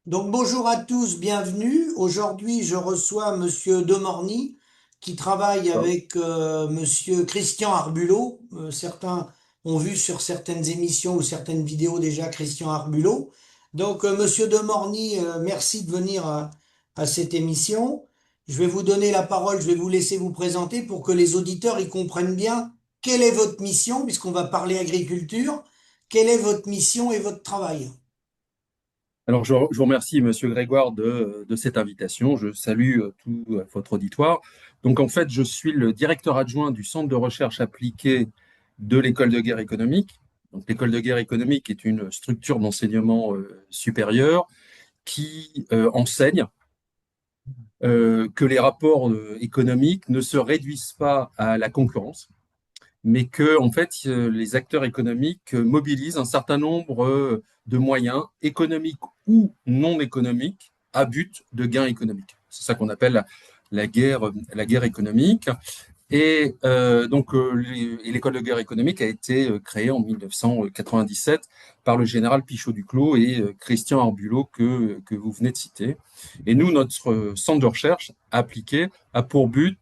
Donc bonjour à tous, bienvenue. Aujourd'hui, je reçois Monsieur Demorny qui travaille avec Monsieur Christian Arbulot. Certains ont vu sur certaines émissions ou certaines vidéos déjà Christian Arbulot. Donc Monsieur Demorny, merci de venir à cette émission. Je vais vous donner la parole, je vais vous laisser vous présenter pour que les auditeurs y comprennent bien quelle est votre mission, puisqu'on va parler agriculture. Quelle est votre mission et votre travail? Alors, je vous remercie, Monsieur Grégoire, de cette invitation. Je salue tout votre auditoire. Donc, en fait, je suis le directeur adjoint du Centre de recherche appliquée de l'École de guerre économique. Donc, l'École de guerre économique est une structure d'enseignement supérieur qui enseigne que les rapports économiques ne se réduisent pas à la concurrence, mais que en fait les acteurs économiques mobilisent un certain nombre de moyens économiques ou non économiques à but de gains économiques. C'est ça qu'on appelle la guerre économique. Et l'école de guerre économique a été créée en 1997 par le général Pichot-Duclos et Christian Arbulot que vous venez de citer. Et nous, notre centre de recherche appliqué a pour but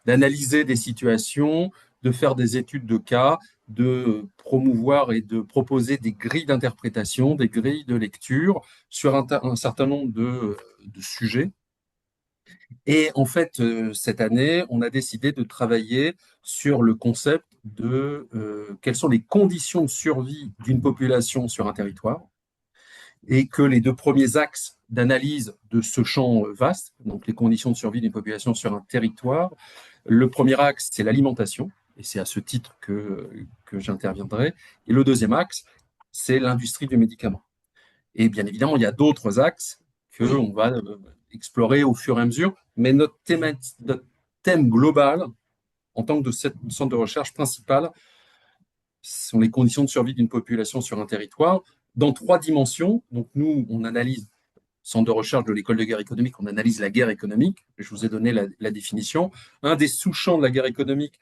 d'analyser des situations, de faire des études de cas, de promouvoir et de proposer des grilles d'interprétation, des grilles de lecture sur un certain nombre de sujets. Et en fait, cette année, on a décidé de travailler sur le concept de quelles sont les conditions de survie d'une population sur un territoire, et que les deux premiers axes d'analyse de ce champ vaste, donc les conditions de survie d'une population sur un territoire, le premier axe, c'est l'alimentation, et c'est à ce titre que j'interviendrai, et le deuxième axe, c'est l'industrie du médicament. Et bien évidemment, il y a d'autres axes Oui. qu'on va explorer au fur et à mesure, mais notre thème global, en tant que de centre de recherche principal, sont les conditions de survie d'une population sur un territoire dans trois dimensions. Donc nous, on analyse, centre de recherche de l'école de guerre économique, on analyse la guerre économique. Je vous ai donné la définition. Un des sous-champs de la guerre économique,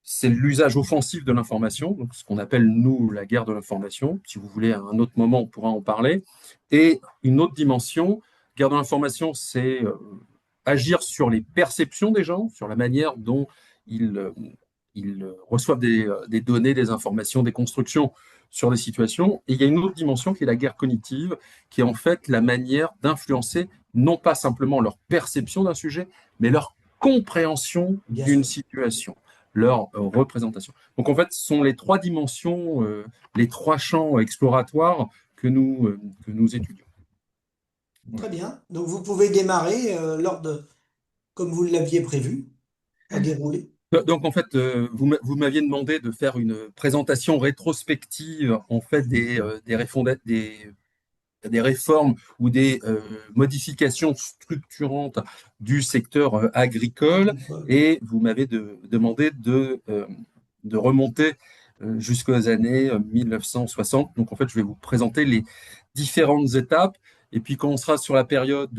c'est l'usage offensif de l'information, donc ce qu'on appelle, nous, la guerre de l'information. Si vous voulez, à un autre moment, on pourra en parler. Et une autre dimension, guerre de l'information, c'est agir sur les perceptions des gens, sur la manière dont ils, euh, ils reçoivent des données, des informations, des constructions sur des situations. Et il y a une autre dimension qui est la guerre cognitive, qui est en fait la manière d'influencer non pas simplement leur perception d'un sujet, mais leur compréhension Bien d'une sûr. situation, leur représentation. Donc en fait, ce sont les trois dimensions, les trois champs exploratoires que nous étudions. Voilà. Très bien. Donc vous pouvez démarrer comme vous l'aviez prévu, à dérouler. Donc en fait, vous m'aviez demandé de faire une présentation rétrospective en fait des réformes ou des modifications structurantes du secteur agricole, Agricole. et vous m'avez demandé de remonter jusqu'aux années 1960. Donc en fait, je vais vous présenter les différentes étapes. Et puis quand on sera sur la période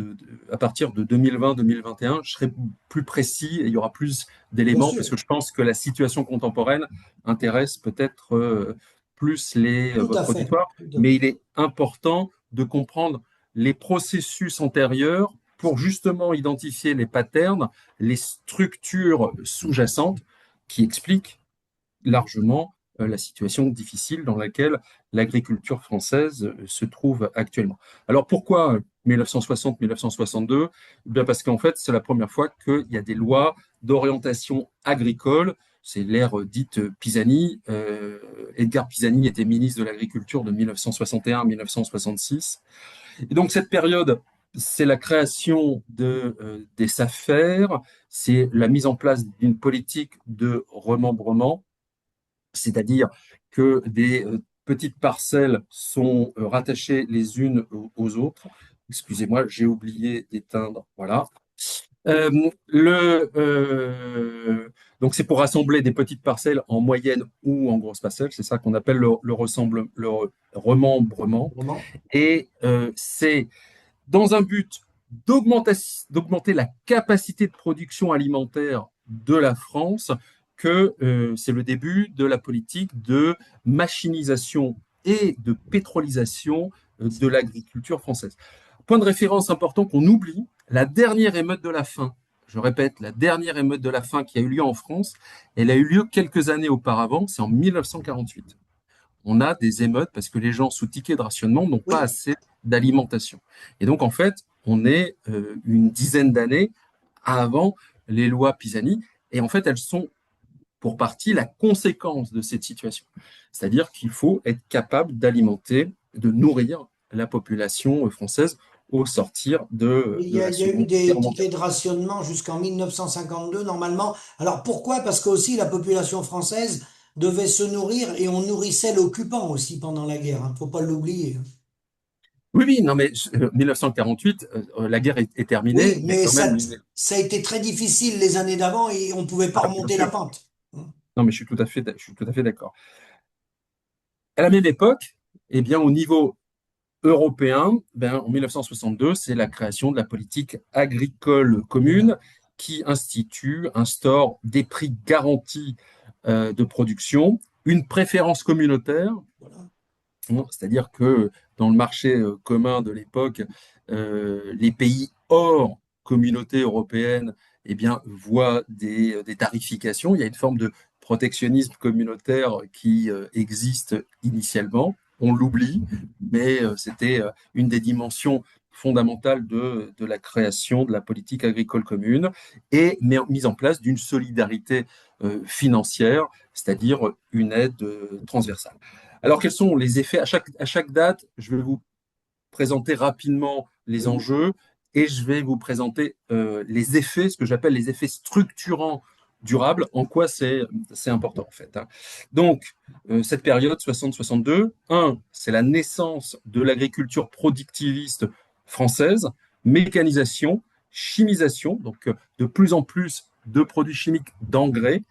à partir de 2020-2021, je serai plus précis et il y aura plus Bien d'éléments parce sûr. que je pense que la situation contemporaine intéresse peut-être plus Tout à votre fait. auditoire, Tout à mais fait. il est important de comprendre les processus antérieurs pour justement identifier les patterns, les structures sous-jacentes qui expliquent largement la situation difficile dans laquelle l'agriculture française se trouve actuellement. Alors pourquoi 1960-1962? Bien parce qu'en fait, c'est la première fois qu'il y a des lois d'orientation agricole. C'est l'ère dite Pisani. Edgar Pisani était ministre de l'Agriculture de 1961 à 1966. Et donc cette période, c'est la création des SAFER, c'est la mise en place d'une politique de remembrement, c'est-à-dire que des petites parcelles sont rattachées les unes aux autres. Excusez-moi, j'ai oublié d'éteindre. Voilà. Euh, le, donc c'est pour rassembler des petites parcelles en moyenne ou en grosse parcelle. C'est ça qu'on appelle le remembrement. Vraiment. Et c'est dans un but d'augmenter la capacité de production alimentaire de la France que c'est le début de la politique de machinisation et de pétrolisation de l'agriculture française. Point de référence important qu'on oublie, la dernière émeute de la faim, je répète, la dernière émeute de la faim qui a eu lieu en France, elle a eu lieu quelques années auparavant, c'est en 1948. On a des émeutes parce que les gens sous ticket de rationnement n'ont pas Oui, assez d'alimentation. Et donc, en fait, on est une dizaine d'années avant les lois Pisani. Et en fait, elles sont pour partie la conséquence de cette situation. C'est-à-dire qu'il faut être capable d'alimenter, de nourrir la population française au sortir il de y a, la il y a eu Seconde des Guerre mondiale. tickets de rationnement jusqu'en 1952, normalement. Alors pourquoi? Parce qu'aussi la population française devait se nourrir et on nourrissait l'occupant aussi pendant la guerre. Faut pas l'oublier. Oui, oui, non, mais 1948, la guerre est terminée. Oui, Il y a mais quand même une. ça a été très difficile les années d'avant et on pouvait pas Ah, bien remonter la sûr. pente. Non, mais je suis tout à fait d'accord. À la même époque, eh bien, au niveau européen, ben, en 1962, c'est la création de la politique agricole Voilà. commune qui instaure des prix garantis de production, une préférence communautaire, Voilà. hein, c'est-à-dire que dans le marché commun de l'époque, les pays hors communauté européenne eh bien, voient des tarifications. Il y a une forme de protectionnisme communautaire qui existe initialement. On l'oublie, mais c'était une des dimensions fondamentales de la création de la politique agricole commune et mise en place d'une solidarité financière, c'est-à-dire une aide transversale. Alors, quels sont les effets à chaque date? Je vais vous présenter rapidement les Oui. enjeux et je vais vous présenter les effets, ce que j'appelle les effets structurants durables, en quoi c'est important en fait, hein. Donc, cette période 60-62, c'est la naissance de l'agriculture productiviste française, mécanisation, chimisation, donc de plus en plus de produits chimiques, d'engrais.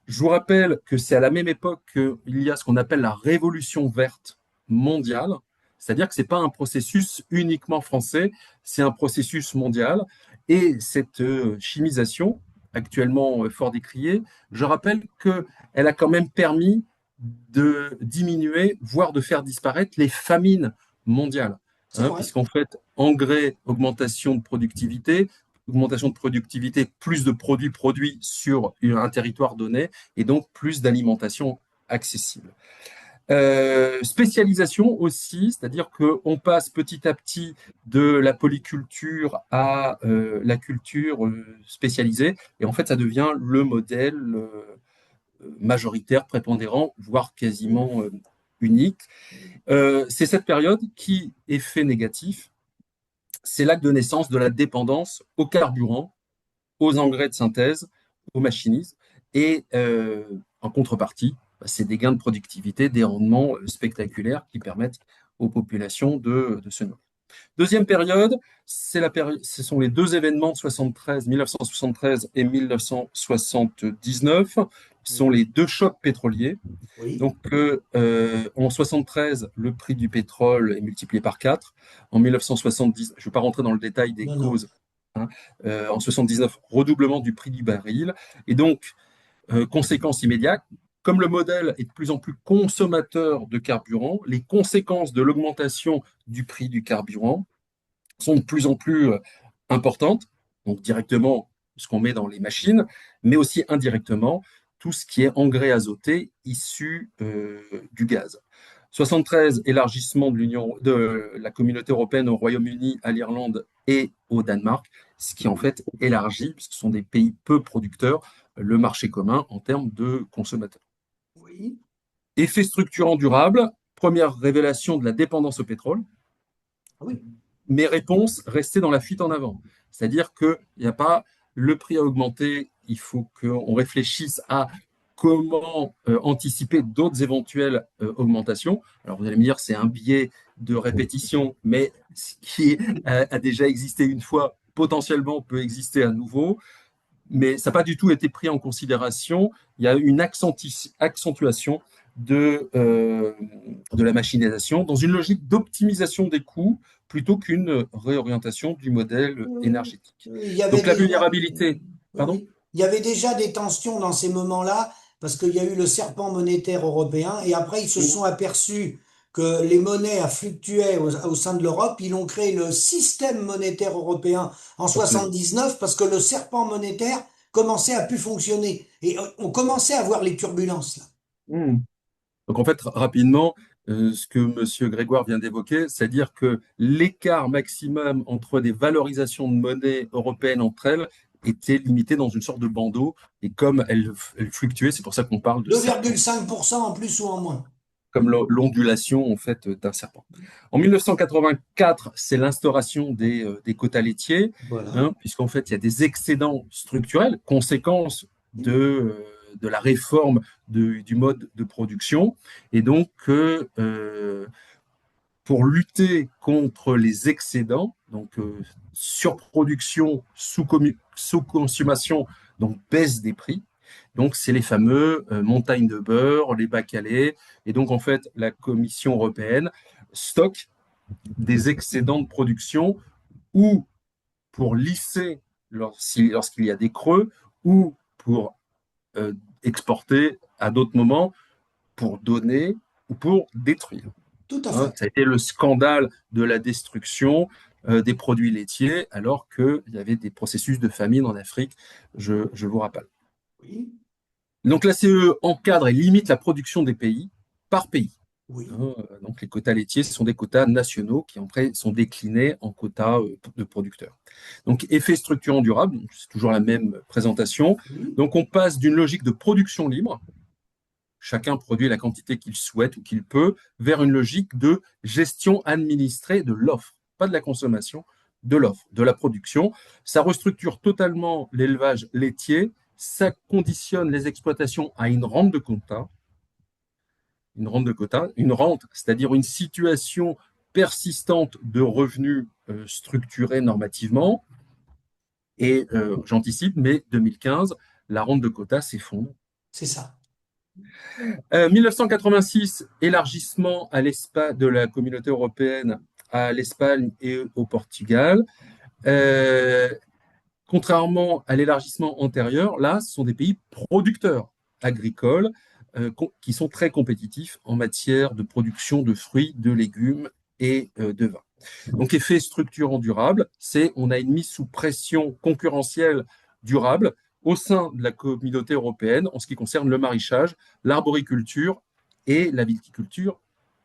Je vous rappelle que c'est à la même époque qu'il y a ce qu'on appelle la révolution verte mondiale, c'est-à-dire que ce n'est pas un processus uniquement français, c'est un processus mondial. Et cette chimisation, actuellement fort décriée, je rappelle qu'elle a quand même permis de diminuer, voire de faire disparaître les famines mondiales. C'est Hein, vrai. puisqu'en fait, engrais, augmentation de productivité, plus de produits produits sur un territoire donné, et donc plus d'alimentation accessible. Spécialisation aussi, c'est-à-dire qu'on passe petit à petit de la polyculture à la culture spécialisée, et en fait ça devient le modèle majoritaire, prépondérant, voire quasiment unique. C'est cette période qui, effet négatif, c'est l'acte de naissance de la dépendance au carburant, aux engrais de synthèse, au machinisme. Et en contrepartie, bah, c'est des gains de productivité, des rendements spectaculaires qui permettent aux populations de se nourrir. Deuxième période, ce sont les deux événements de 73, 1973 et 1979, qui sont les deux chocs pétroliers. Oui. Donc, en 73, le prix du pétrole est multiplié par 4. En 1970, je ne vais pas rentrer dans le détail des Non, non. causes, hein, en 79, redoublement du prix du baril. Et donc, conséquence immédiate, comme le modèle est de plus en plus consommateur de carburant, les conséquences de l'augmentation du prix du carburant sont de plus en plus importantes, donc directement ce qu'on met dans les machines, mais aussi indirectement tout ce qui est engrais azoté issu du gaz. 73, élargissement de la communauté européenne au Royaume-Uni, à l'Irlande et au Danemark, ce qui en fait élargit, puisque ce sont des pays peu producteurs, le marché commun en termes de consommateurs. Oui. Effet structurant durable, première révélation de la dépendance au pétrole, Ah oui. mes réponses restaient dans la fuite en avant. C'est-à-dire qu'il n'y a pas le prix à augmenter, il faut qu'on réfléchisse à comment anticiper d'autres éventuelles augmentations. Alors vous allez me dire, c'est un biais de répétition, mais ce qui a déjà existé une fois, potentiellement peut exister à nouveau, mais ça n'a pas du tout été pris en considération. Il y a une accentuation de la machinisation dans une logique d'optimisation des coûts plutôt qu'une réorientation du modèle énergétique. Il y avait Donc la déjà, vulnérabilité, oui, pardon? oui. Il y avait déjà des tensions dans ces moments-là, parce qu'il y a eu le serpent monétaire européen, et après ils se sont aperçus que les monnaies fluctuaient au sein de l'Europe, ils ont créé le système monétaire européen en Absolument. 79 parce que le serpent monétaire commençait à plus fonctionner et on commençait à voir les turbulences là. Hmm. Donc en fait, rapidement, ce que M. Grégoire vient d'évoquer, c'est-à-dire que l'écart maximum entre des valorisations de monnaie européennes entre elles était limité dans une sorte de bandeau, et comme elle fluctuait, c'est pour ça qu'on parle de serpent, 2,5% en plus ou en moins. comme l'ondulation en fait d'un serpent. En 1984, c'est l'instauration des quotas laitiers, Voilà. hein, puisqu'en fait, il y a des excédents structurels, conséquence de la réforme du mode de production. Et donc, pour lutter contre les excédents, donc surproduction, sous-consommation, donc baisse des prix. Donc, c'est les fameux montagnes de beurre, les bacs à lait. Et donc, en fait, la Commission européenne stocke des excédents de production ou pour lisser lorsqu'il y a des creux ou pour euh, exporter à d'autres moments, pour donner ou pour détruire. Tout à Hein, fait. ça a été le scandale de la destruction des produits laitiers, alors qu'il y avait des processus de famine en Afrique, je vous rappelle. Oui, Donc la CE encadre et limite la production des pays par pays. oui, Hein, donc les quotas laitiers sont des quotas nationaux qui après sont déclinés en quotas de producteurs. Donc effet structurant durable, c'est toujours la même présentation. oui. Donc on passe d'une logique de production libre, chacun produit la quantité qu'il souhaite ou qu'il peut, vers une logique de gestion administrée de l'offre, pas de la consommation, de l'offre, de la production. Ça restructure totalement l'élevage laitier, ça conditionne les exploitations à une rente, c'est-à-dire une situation persistante de revenus structurés normativement. Et j'anticipe, mais 2015, la rente de quota s'effondre. C'est ça. 1986, élargissement de la communauté européenne à l'Espagne et au Portugal. Euh, Contrairement à l'élargissement antérieur, là, ce sont des pays producteurs agricoles qui sont très compétitifs en matière de production de fruits, de légumes et de vin. Donc, effet structurant durable, c'est on a une mise sous pression concurrentielle durable au sein de la communauté européenne en ce qui concerne le maraîchage, l'arboriculture et la viticulture,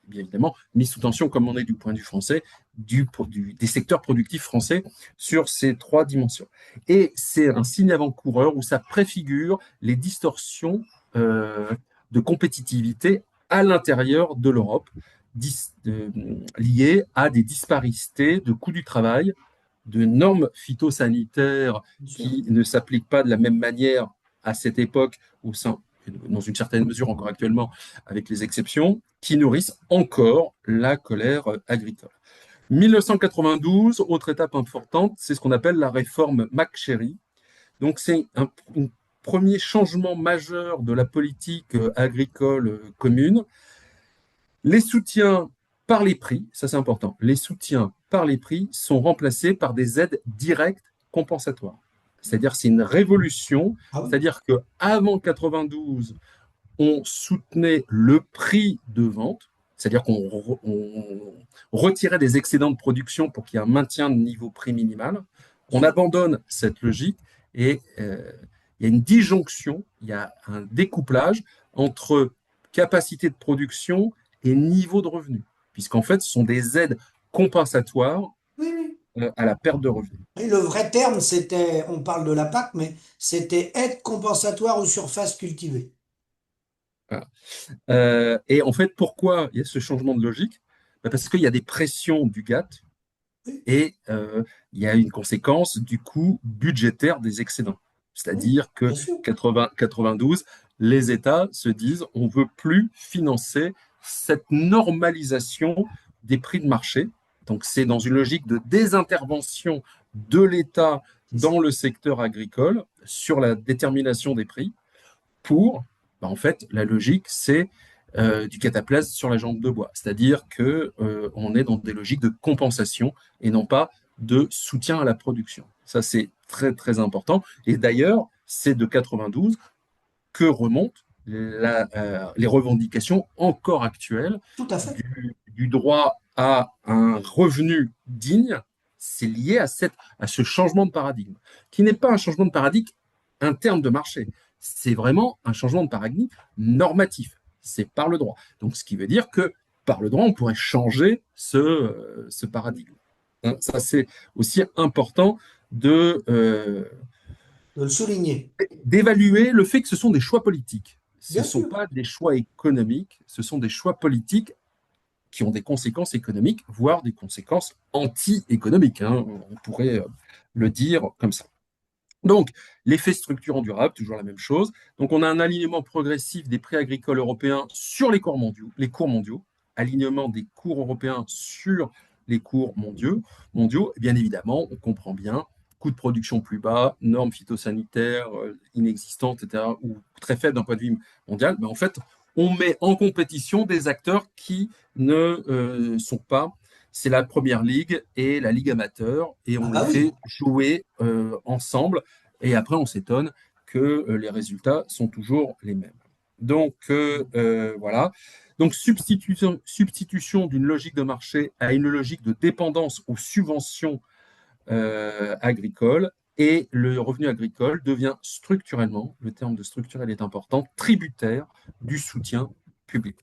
bien évidemment, mise sous tension, comme on est du point de vue français, des secteurs productifs français sur ces trois dimensions. Et c'est un signe avant-coureur où ça préfigure les distorsions euh, de compétitivité à l'intérieur de l'Europe, liées à des disparités de coûts du travail, de normes phytosanitaires Bien sûr. qui ne s'appliquent pas de la même manière à cette époque, dans une certaine mesure encore actuellement, avec les exceptions, qui nourrissent encore la colère agricole. 1992, autre étape importante, c'est ce qu'on appelle la réforme McSherry. Donc c'est un premier changement majeur de la politique agricole commune. Les soutiens par les prix, ça c'est important, les soutiens par les prix sont remplacés par des aides directes compensatoires. C'est-à-dire c'est une révolution, Ah oui, c'est-à-dire qu'avant 92, on soutenait le prix de vente, c'est-à-dire qu'on retirait des excédents de production pour qu'il y ait un maintien de niveau prix minimal. On sûr. abandonne cette logique et il y a une disjonction, il y a un découplage entre capacité de production et niveau de revenu, puisqu'en fait, ce sont des aides compensatoires Oui, oui. à la perte de revenus. Et le vrai terme, c'était, on parle de la PAC, mais c'était aide compensatoire aux surfaces cultivées. Voilà. Et en fait, pourquoi il y a ce changement de logique? Parce qu'il y a des pressions du GATT Oui, et il y a une conséquence du coût budgétaire des excédents. oui, C'est-à-dire que bien sûr. 92, les États se disent on ne veut plus financer cette normalisation des prix de marché. Donc c'est dans une logique de désintervention de l'État C'est ça. dans le secteur agricole sur la détermination des prix pour, en fait, la logique, c'est du cataplasme sur la jambe de bois. C'est-à-dire que on est dans des logiques de compensation et non pas de soutien à la production. Ça, c'est très, très important. Et d'ailleurs, c'est de 92 que remonte les revendications encore actuelles tout à fait. du droit à un revenu digne. C'est lié à ce changement de paradigme, qui n'est pas un changement de paradigme interne de marché, c'est vraiment un changement de paradigme normatif. C'est par le droit. Donc, ce qui veut dire que par le droit, on pourrait changer ce paradigme. Hein, ça, c'est aussi important de De le souligner. d'évaluer le fait que ce sont des choix politiques. Ce ne Bien sont sûr. pas des choix économiques, ce sont des choix politiques qui ont des conséquences économiques, voire des conséquences anti-économiques. Hein, on pourrait le dire comme ça. Donc, l'effet structurant durable, toujours la même chose. Donc, on a un alignement progressif des prix agricoles européens sur les cours mondiaux, alignement des cours européens sur les cours mondiaux. Et bien évidemment, on comprend bien, coûts de production plus bas, normes phytosanitaires inexistantes, etc., ou très faibles d'un point de vue mondial. Mais en fait, on met en compétition des acteurs qui ne sont pas, c'est la première ligue et la ligue amateur, et Ah on les bah oui, fait jouer ensemble, et après on s'étonne que les résultats sont toujours les mêmes. Donc voilà. Donc substitution d'une logique de marché à une logique de dépendance aux subventions agricoles, et le revenu agricole devient structurellement, le terme de structurel est important, tributaire du soutien public.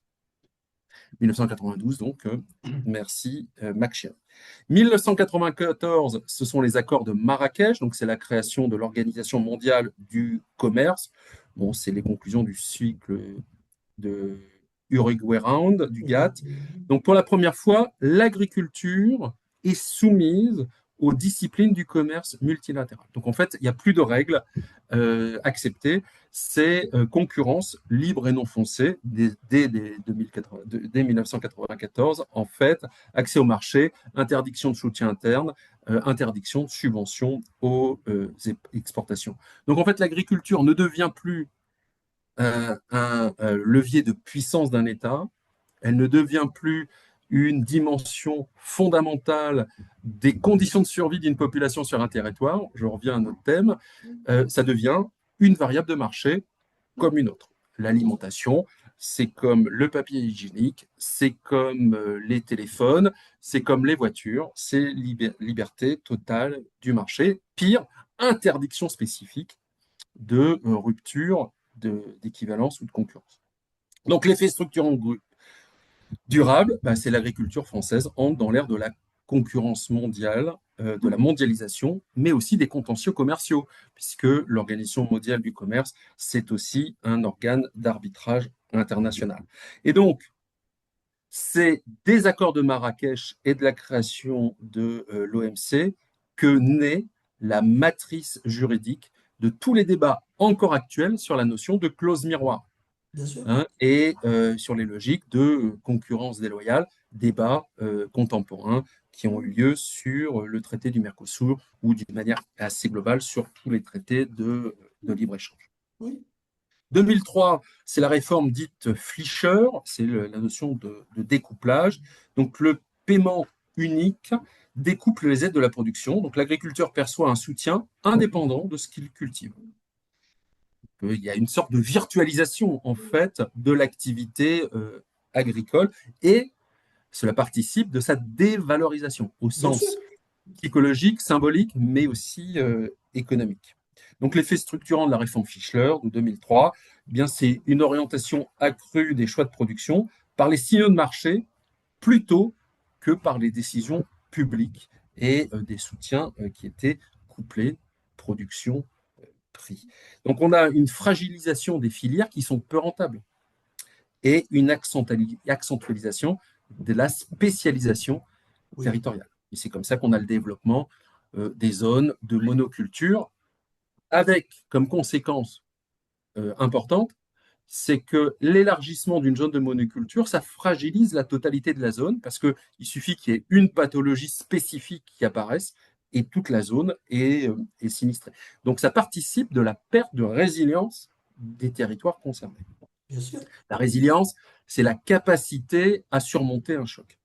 1992, donc, merci Mac 1994, ce sont les accords de Marrakech, donc c'est la création de l'Organisation mondiale du commerce. Bon, c'est les conclusions du cycle de Uruguay Round, du GATT. Donc pour la première fois, l'agriculture est soumise aux disciplines du commerce multilatéral. Donc en fait, il n'y a plus de règles acceptées, c'est concurrence libre et non foncée dès 1994, en fait, accès au marché, interdiction de soutien interne, interdiction de subventions aux exportations. Donc en fait, l'agriculture ne devient plus un levier de puissance d'un État, elle ne devient plus une dimension fondamentale des conditions de survie d'une population sur un territoire, je reviens à notre thème, ça devient une variable de marché comme une autre. L'alimentation, c'est comme le papier hygiénique, c'est comme les téléphones, c'est comme les voitures, c'est liberté totale du marché. Pire, interdiction spécifique de rupture d'équivalence ou de concurrence. Donc l'effet structurant durable, bah, c'est l'agriculture française entre dans l'ère de la concurrence mondiale, de la mondialisation, mais aussi des contentieux commerciaux, puisque l'Organisation mondiale du commerce, c'est aussi un organe d'arbitrage international. Et donc, c'est des accords de Marrakech et de la création de l'OMC que naît la matrice juridique de tous les débats encore actuels sur la notion de clause miroir, bien sûr. hein, et sur les logiques de concurrence déloyale, débats contemporains qui ont eu lieu sur le traité du Mercosur ou d'une manière assez globale sur tous les traités de libre-échange. Oui, 2003, c'est la réforme dite Fleischer, c'est la notion de découplage. Donc le paiement unique découple les aides de la production. Donc l'agriculteur perçoit un soutien indépendant de ce qu'il cultive. Il y a une sorte de virtualisation en fait de l'activité agricole, et cela participe de sa dévalorisation au bien sûr. sens psychologique, symbolique, mais aussi économique. Donc l'effet structurant de la réforme Fischler de 2003, eh bien, c'est une orientation accrue des choix de production par les signaux de marché plutôt que par les décisions publiques et des soutiens qui étaient couplés production prix. Donc on a une fragilisation des filières qui sont peu rentables et une accentualisation de la spécialisation Oui, territoriale. Et c'est comme ça qu'on a le développement des zones de monoculture, avec comme conséquence importante, c'est que l'élargissement d'une zone de monoculture, ça fragilise la totalité de la zone, parce qu'il suffit qu'il y ait une pathologie spécifique qui apparaisse et toute la zone est sinistrée. Donc ça participe de la perte de résilience des territoires concernés. bien sûr. La résilience, c'est la capacité à surmonter un choc.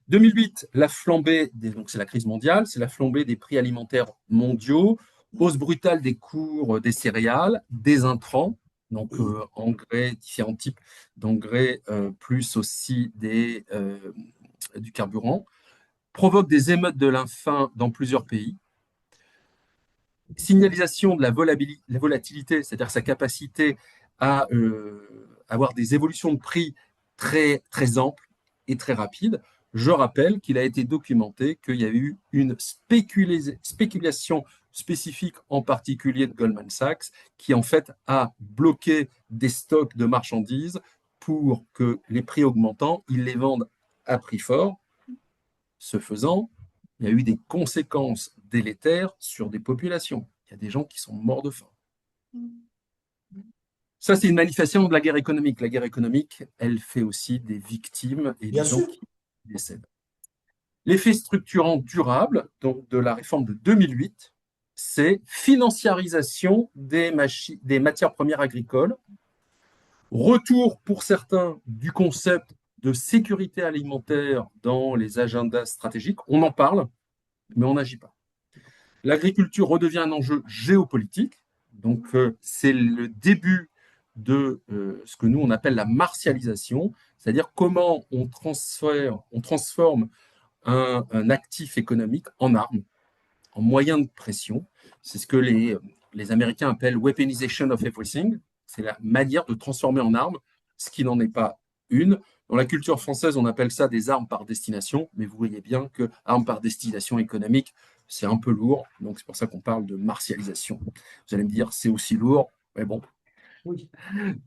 2008, la flambée, donc c'est la crise mondiale, c'est la flambée des prix alimentaires mondiaux, hausse brutale des cours des céréales, des intrants. Donc, oui, engrais, différents types d'engrais, plus aussi du carburant, provoque des émeutes de la faim dans plusieurs pays, signalisation de la volatilité, c'est-à-dire sa capacité à avoir des évolutions de prix très, très amples et très rapides. Je rappelle qu'il a été documenté qu'il y a eu une spéculation spécifique, en particulier de Goldman Sachs, qui en fait a bloqué des stocks de marchandises pour que les prix augmentant, ils les vendent à prix fort. Ce faisant, il y a eu des conséquences délétères sur des populations. Il y a des gens qui sont morts de faim. Ça, c'est une manifestation de la guerre économique. La guerre économique, elle fait aussi des victimes et bien des gens sûr. qui décèdent. L'effet structurant durable donc, de la réforme de 2008, c'est financiarisation des matières premières agricoles, retour pour certains du concept de sécurité alimentaire dans les agendas stratégiques. On en parle, mais on n'agit pas. L'agriculture redevient un enjeu géopolitique. Donc, c'est le début de ce que nous, on appelle la martialisation, c'est-à-dire comment on transforme un actif économique en arme, en moyen de pression. C'est ce que les Américains appellent weaponization of everything. C'est la manière de transformer en arme ce qui n'en est pas une. Dans la culture française, on appelle ça des armes par destination, mais vous voyez bien que armes par destination économique, c'est un peu lourd. Donc c'est pour ça qu'on parle de martialisation. Vous allez me dire, c'est aussi lourd, mais bon, Oui.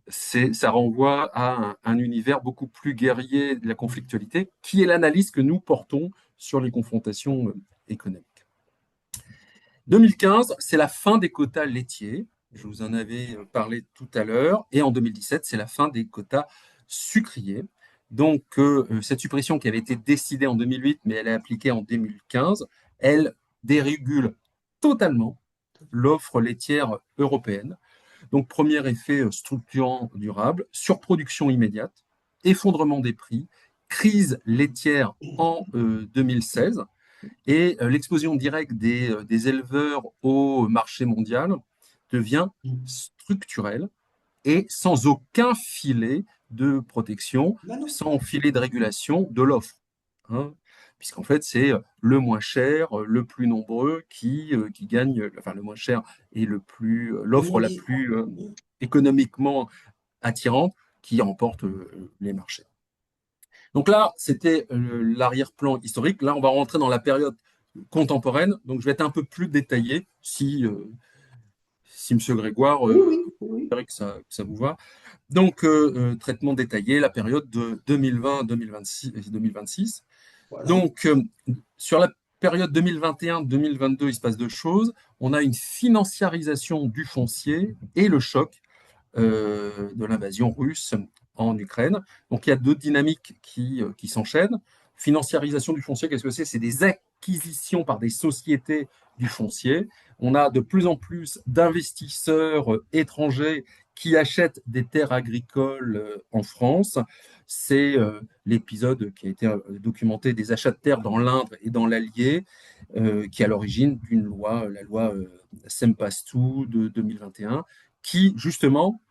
ça renvoie à un univers beaucoup plus guerrier de la conflictualité, qui est l'analyse que nous portons sur les confrontations économiques. 2015, c'est la fin des quotas laitiers. Je vous en avais parlé tout à l'heure. Et en 2017, c'est la fin des quotas sucriers. Donc, cette suppression qui avait été décidée en 2008, mais elle est appliquée en 2015, elle dérégule totalement l'offre laitière européenne. Donc, premier effet structurant durable, surproduction immédiate, effondrement des prix, crise laitière en 2016 et l'explosion directe des éleveurs au marché mondial devient structurelle et sans aucun filet de protection, Ben non. sans filet de régulation de l'offre. Hein, puisqu'en fait, c'est le moins cher, le plus nombreux qui gagne, enfin le moins cher et Le l'offre monde la est- plus économiquement attirante qui remporte les marchés. Donc là, c'était l'arrière-plan historique. Là, on va rentrer dans la période contemporaine. Donc, je vais être un peu plus détaillé si M. Grégoire, Oui, oui, oui. que ça vous va. Donc, traitement détaillé, la période de 2020, 2026, 2026. Voilà. Donc, sur la période 2021-2022, il se passe deux choses. On a une financiarisation du foncier et le choc de l'invasion russe en Ukraine. Donc il y a deux dynamiques qui s'enchaînent. Financiarisation du foncier, qu'est-ce que c'est? C'est des acquisitions par des sociétés du foncier. On a de plus en plus d'investisseurs étrangers qui achètent des terres agricoles en France. C'est l'épisode qui a été documenté des achats de terres dans l'Indre et dans l'Allier, qui est à l'origine d'une loi, la loi Sempastou de 2021, qui justement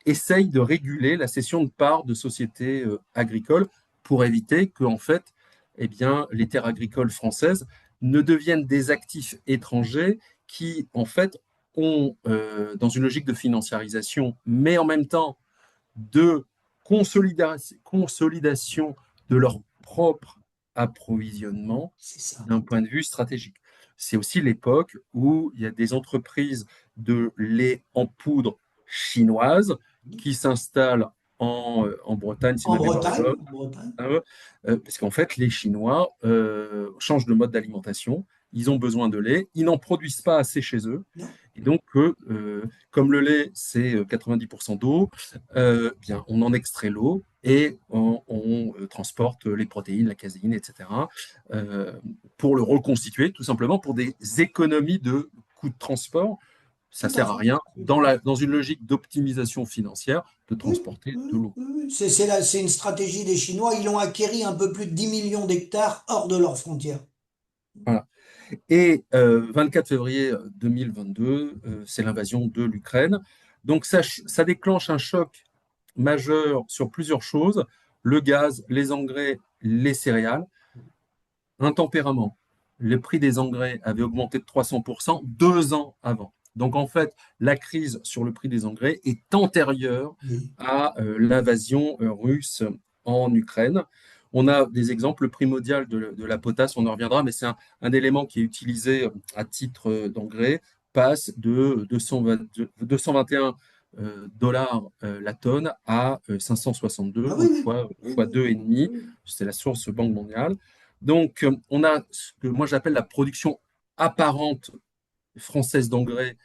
essaye de réguler la cession de parts de sociétés agricoles pour éviter que, en fait, eh bien, les terres agricoles françaises ne deviennent des actifs étrangers qui, en fait, ont, dans une logique de financiarisation, mais en même temps de consolidation de leur propre approvisionnement C'est ça. d'un point de vue stratégique. C'est aussi l'époque où il y a des entreprises de lait en poudre chinoises qui s'installent en Bretagne, si En ma mémoire est bonne, Bretagne, en Bretagne. hein, parce qu'en fait, les Chinois changent de mode d'alimentation, ils ont besoin de lait, ils n'en produisent pas assez chez eux, Non. et donc, comme le lait, c'est 90% d'eau, bien, on en extrait l'eau et on transporte les protéines, la caséine, etc., euh, pour le reconstituer, tout simplement pour des économies de coûts de transport. Ça Tout à sert à fait. rien, dans une logique d'optimisation financière, de Oui, transporter oui, de l'eau. oui, oui. C'est une stratégie des Chinois. Ils ont acquéri un peu plus de 10 millions d'hectares hors de leurs frontières. Voilà. Et 24 février 2022, c'est l'invasion de l'Ukraine. Donc ça déclenche un choc majeur sur plusieurs choses, le gaz, les engrais, les céréales, un tempérament. Le prix des engrais avait augmenté de 300% 2 ans avant. Donc en fait, la crise sur le prix des engrais est antérieure Oui. à l'invasion russe en Ukraine. On a des exemples, le prix mondial de la potasse, on en reviendra, mais c'est un élément qui est utilisé à titre d'engrais, passe de 221 dollars la tonne à 562, Ah oui, donc oui. fois, Oui, fois oui, deux et oui, demi. oui. C'est la source Banque mondiale. Donc, on a ce que moi j'appelle la production apparente française d'engrais.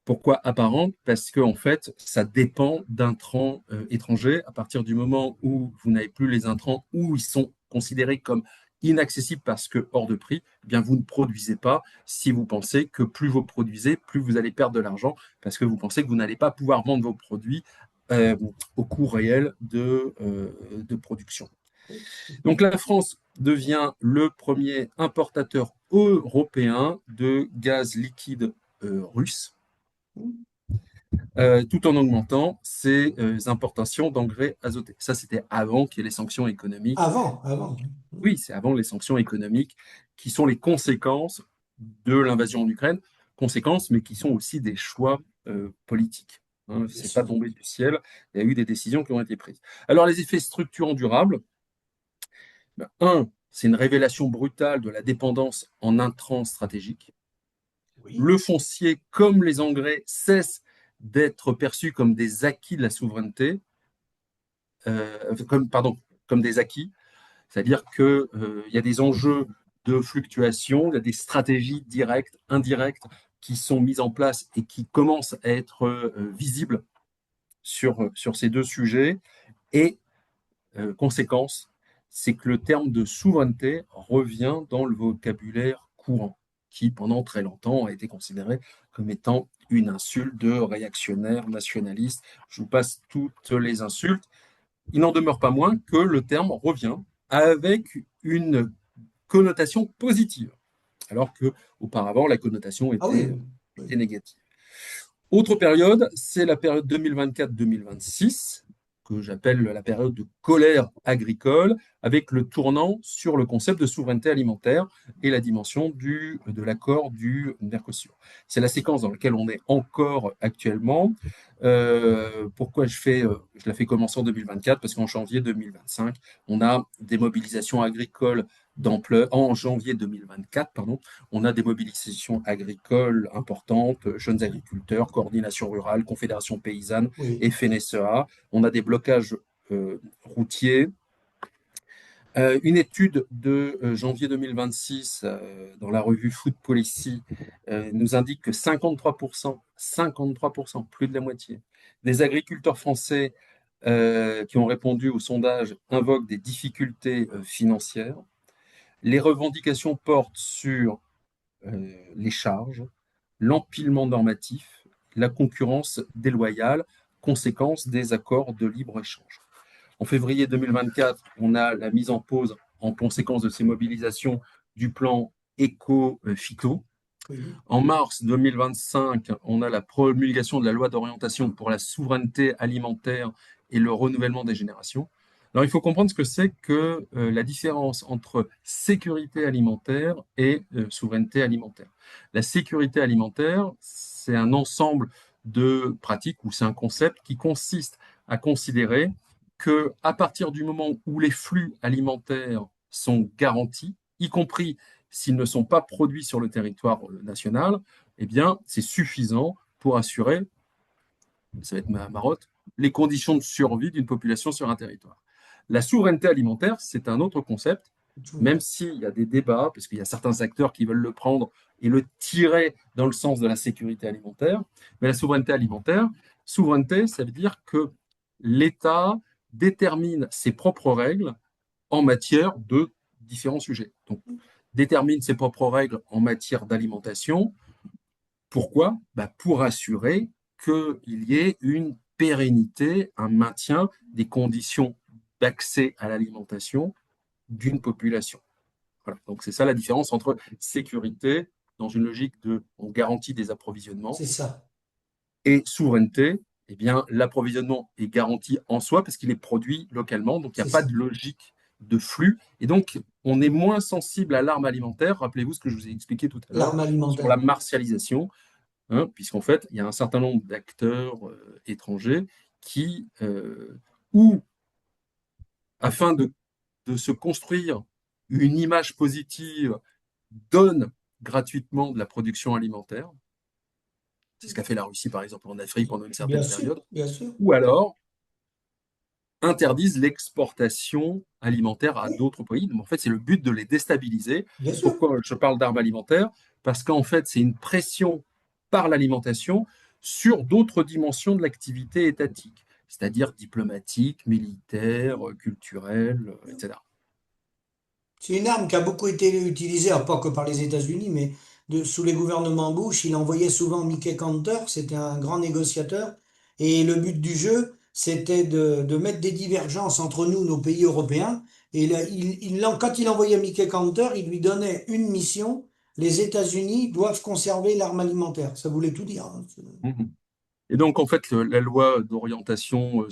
Pourquoi apparente? Parce que en fait, ça dépend d'intrants étrangers. À partir du moment où vous n'avez plus les intrants, où ils sont considérés comme inaccessibles parce que hors de prix, eh bien vous ne produisez pas si vous pensez que plus vous produisez, plus vous allez perdre de l'argent parce que vous pensez que vous n'allez pas pouvoir vendre vos produits euh, au coût réel de production. Donc la France devient le premier importateur européen de gaz liquide russe, tout en augmentant ses importations d'engrais azotés. Ça, c'était avant qu'il y ait les sanctions économiques. Avant. Oui, c'est avant les sanctions économiques qui sont les conséquences de l'invasion en Ukraine, conséquences, mais qui sont aussi des choix politiques. Hein, Bien c'est pas sûr. tombé du ciel, il y a eu des décisions qui ont été prises. Alors les effets structurants durables, ben, un, c'est une révélation brutale de la dépendance en intrants stratégiques. Oui. Le foncier, comme les engrais, cesse d'être perçu comme des acquis de la souveraineté, comme des acquis, c'est-à-dire qu'il y a des enjeux de fluctuation, il y a des stratégies directes, indirectes qui sont mises en place et qui commencent à être visibles sur ces deux sujets. Et conséquence, c'est que le terme de souveraineté revient dans le vocabulaire courant, qui pendant très longtemps a été considéré comme étant une insulte de réactionnaire nationaliste. Je vous passe toutes les insultes. Il n'en demeure pas moins que le terme revient avec une connotation positive, alors que auparavant la connotation Ah oui. était Oui. négative. Autre période, c'est la période 2024-2026, que j'appelle la période de colère agricole, avec le tournant sur le concept de souveraineté alimentaire et la dimension de l'accord du Mercosur. C'est la séquence dans laquelle on est encore actuellement. Pourquoi je la fais commencer en 2024? Parce qu'en janvier 2025, on a des mobilisations agricoles d'ampleur. En janvier 2024, pardon, on a des mobilisations agricoles importantes, jeunes agriculteurs, coordination rurale, confédération paysanne Oui. et FNSEA. On a des blocages routiers. Une étude de janvier 2026 dans la revue Food Policy nous indique que 53%, plus de la moitié, des agriculteurs français qui ont répondu au sondage invoquent des difficultés financières. Les revendications portent sur les charges, l'empilement normatif, la concurrence déloyale, conséquence des accords de libre-échange. En février 2024, on a la mise en pause, en conséquence de ces mobilisations, du plan éco-phyto. Oui. En mars 2025, on a la promulgation de la loi d'orientation pour la souveraineté alimentaire et le renouvellement des générations. Alors, il faut comprendre ce que c'est que la différence entre sécurité alimentaire et souveraineté alimentaire. La sécurité alimentaire, c'est un ensemble de pratiques ou c'est un concept qui consiste à considérer que à partir du moment où les flux alimentaires sont garantis, y compris s'ils ne sont pas produits sur le territoire national, eh bien, c'est suffisant pour assurer, ça va être ma marotte, les conditions de survie d'une population sur un territoire. La souveraineté alimentaire, c'est un autre concept, même s'il y a des débats, parce qu'il y a certains acteurs qui veulent le prendre et le tirer dans le sens de la sécurité alimentaire. Mais la souveraineté alimentaire, souveraineté, ça veut dire que l'État détermine ses propres règles en matière de différents sujets. Donc, détermine ses propres règles en matière d'alimentation. Pourquoi? Bah, pour assurer qu'il y ait une pérennité, un maintien des conditions d'accès à l'alimentation d'une population. Voilà. Donc c'est ça la différence entre sécurité, dans une logique de on garantit des approvisionnements, C'est ça. Et souveraineté, eh bien, l'approvisionnement est garanti en soi parce qu'il est produit localement, donc il n'y a C'est pas ça. de logique de flux. Et donc, on est moins sensible à l'arme alimentaire. Rappelez-vous ce que je vous ai expliqué tout à l'heure L'arme sur la alimentaire. martialisation, hein, puisqu'en fait, il y a un certain nombre d'acteurs étrangers qui, ou afin de se construire une image positive, donnent gratuitement de la production alimentaire. C'est ce qu'a fait la Russie, par exemple, en Afrique pendant une Bien certaine sûr, période. bien sûr. Ou alors interdisent l'exportation alimentaire à Oui, d'autres pays. Donc, en fait, c'est le but de les déstabiliser. bien sûr. Pourquoi je parle d'armes alimentaires? Parce qu'en fait, c'est une pression par l'alimentation sur d'autres dimensions de l'activité étatique, c'est-à-dire diplomatique, militaire, culturelle, etc. C'est une arme qui a beaucoup été utilisée, alors pas que par les États-Unis, mais sous les gouvernements Bush. Il envoyait souvent Mickey Cantor, c'était un grand négociateur. Et le but du jeu, c'était de mettre des divergences entre nous, nos pays européens. Et là, quand il envoyait Mickey Cantor, il lui donnait une mission. Les États-Unis doivent conserver l'arme alimentaire. Ça voulait tout dire, hein. Mhm. Et donc, en fait, la loi d'orientation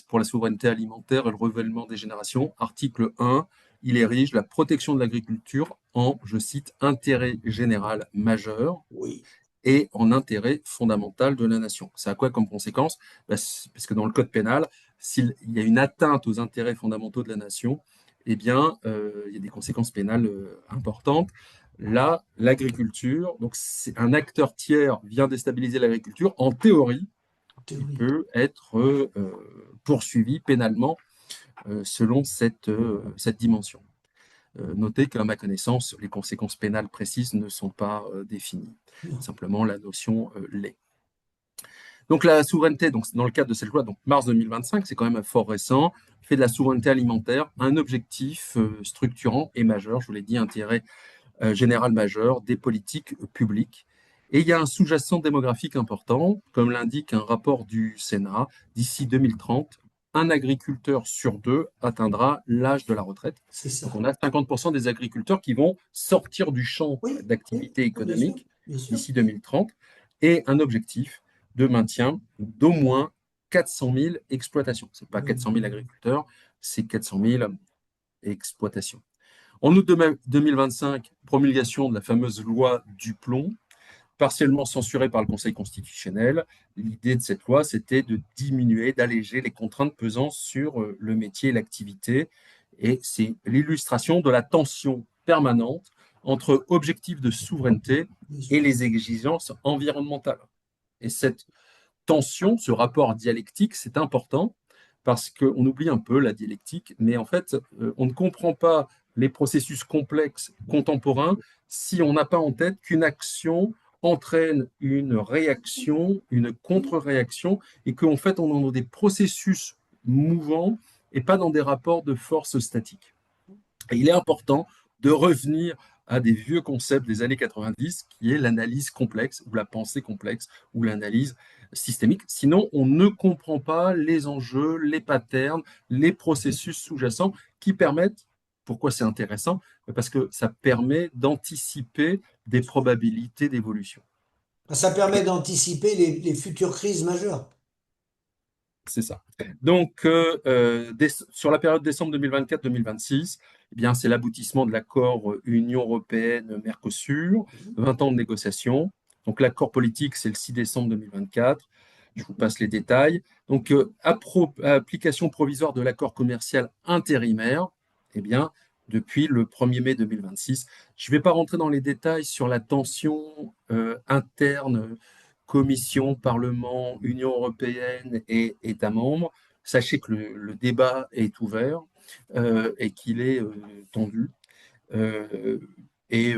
pour la souveraineté alimentaire et le renouvellement des générations, article 1, il érige la protection de l'agriculture en, je cite, intérêt général majeur Oui, et en intérêt fondamental de la nation. Ça a quoi comme conséquence? Parce que dans le code pénal, s'il y a une atteinte aux intérêts fondamentaux de la nation, eh bien, il y a des conséquences pénales importantes. Là, l'agriculture, donc c'est un acteur tiers vient déstabiliser l'agriculture. En théorie, en il théorie. peut être poursuivi pénalement selon cette dimension. Notez qu'à ma connaissance, les conséquences pénales précises ne sont pas définies. Non. Simplement, la notion l'est. Donc la souveraineté, donc, dans le cadre de cette loi, donc mars 2025, c'est quand même fort récent, fait de la souveraineté alimentaire un objectif structurant et majeur, je vous l'ai dit, intérêt général majeur des politiques publiques. Et il y a un sous-jacent démographique important, comme l'indique un rapport du Sénat, d'ici 2030, un agriculteur sur deux atteindra l'âge de la retraite. C'est Donc ça. on a 50% des agriculteurs qui vont sortir du champ Oui, oui, d'activité bien sûr, économique bien sûr. d'ici 2030 et un objectif de maintien d'au moins 400 000 exploitations. Ce n'est pas 400 000 agriculteurs, c'est 400 000 exploitations. En août 2025, promulgation de la fameuse loi du plomb, partiellement censurée par le Conseil constitutionnel. L'idée de cette loi, c'était de diminuer, d'alléger les contraintes pesant sur le métier et l'activité. Et c'est l'illustration de la tension permanente entre objectifs de souveraineté Bien et sûr. les exigences environnementales. Et cette tension, ce rapport dialectique, c'est important parce qu'on oublie un peu la dialectique, mais en fait, on ne comprend pas les processus complexes contemporains si on n'a pas en tête qu'une action entraîne une réaction, une contre-réaction, et qu'en fait, on est dans des processus mouvants et pas dans des rapports de force statiques. Et il est important de revenir à des vieux concepts des années 90, qui est l'analyse complexe, ou la pensée complexe, ou l'analyse systémique. Sinon, on ne comprend pas les enjeux, les patterns, les processus sous-jacents qui permettent, pourquoi c'est intéressant? Parce que ça permet d'anticiper des probabilités d'évolution. Ça permet d'anticiper les futures crises majeures. C'est ça. Donc, sur la période décembre 2024-2026, eh bien, c'est l'aboutissement de l'accord Union européenne-Mercosur, 20 ans de négociations. Donc, l'accord politique, c'est le 6 décembre 2024. Je vous passe les détails. Donc, application provisoire de l'accord commercial intérimaire, eh bien, depuis le 1er mai 2026. Je ne vais pas rentrer dans les détails sur la tension interne Commission, Parlement, Union européenne et États membres. Sachez que le débat est ouvert et qu'il est tendu. Euh, et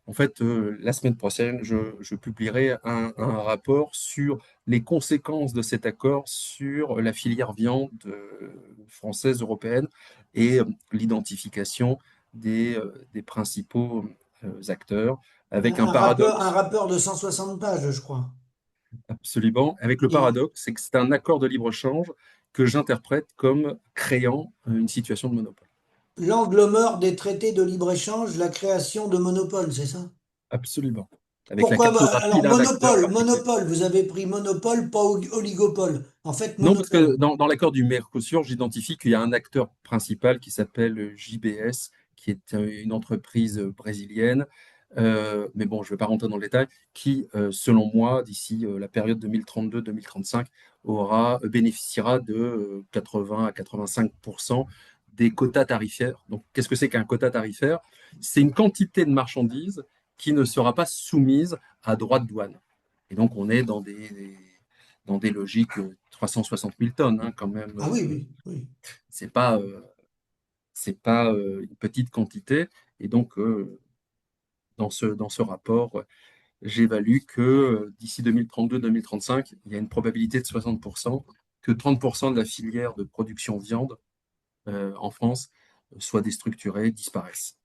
en fait, la semaine prochaine, je publierai un rapport sur les conséquences de cet accord sur la filière viande française, européenne et l'identification des principaux acteurs, avec un Un paradoxe. rapport de 160 pages, je crois. Absolument. Avec le Et paradoxe, c'est que c'est un accord de libre-échange que j'interprète comme créant une situation de monopole. l'angle mort des traités de libre-échange, la création de monopoles, c'est ça? Absolument. avec la Pourquoi? cartographie Alors, d'un acteur particulier. monopole, vous avez pris monopole, pas oligopole. En fait, Non, parce monopole. que dans l'accord du Mercosur, j'identifie qu'il y a un acteur principal qui s'appelle JBS, qui est une entreprise brésilienne, mais bon, je ne vais pas rentrer dans le détail, qui, selon moi, d'ici la période 2032-2035, bénéficiera de 80 à 85% des quotas tarifaires. Donc, qu'est-ce que c'est qu'un quota tarifaire? C'est une quantité de marchandises qui ne sera pas soumise à droit de douane. Et donc, on est dans des logiques 360 000 tonnes, hein, quand même. Ah oui, oui, oui. C'est pas, une petite quantité. Et donc, dans ce rapport, j'évalue que d'ici 2032-2035, il y a une probabilité de 60% que 30% de la filière de production viande en France soit déstructurée, disparaisse.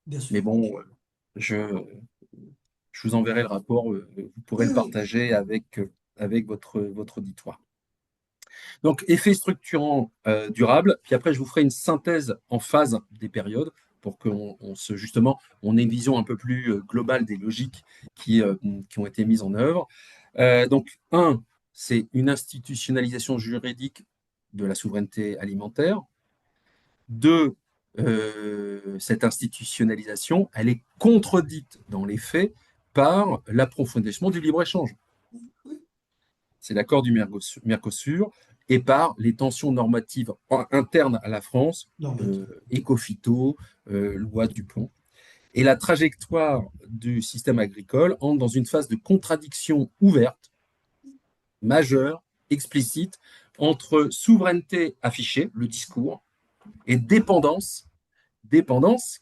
Bien Mais sûr. bon, je, je vous enverrai le rapport, vous pourrez Oui, le oui. partager avec votre auditoire. Donc, effet structurant durable. Puis après, je vous ferai une synthèse en phase des périodes pour justement, on ait une vision un peu plus globale des logiques qui ont été mises en œuvre. Donc, un, c'est une institutionnalisation juridique de la souveraineté alimentaire. Deux, cette institutionnalisation, elle est contredite dans les faits par l'approfondissement du libre-échange. C'est l'accord du Mercosur, et par les tensions normatives internes à la France, Normative. éco-phyto, loi Dupont. Et la trajectoire du système agricole entre dans une phase de contradiction ouverte, majeure, explicite, entre souveraineté affichée, le discours, et dépendance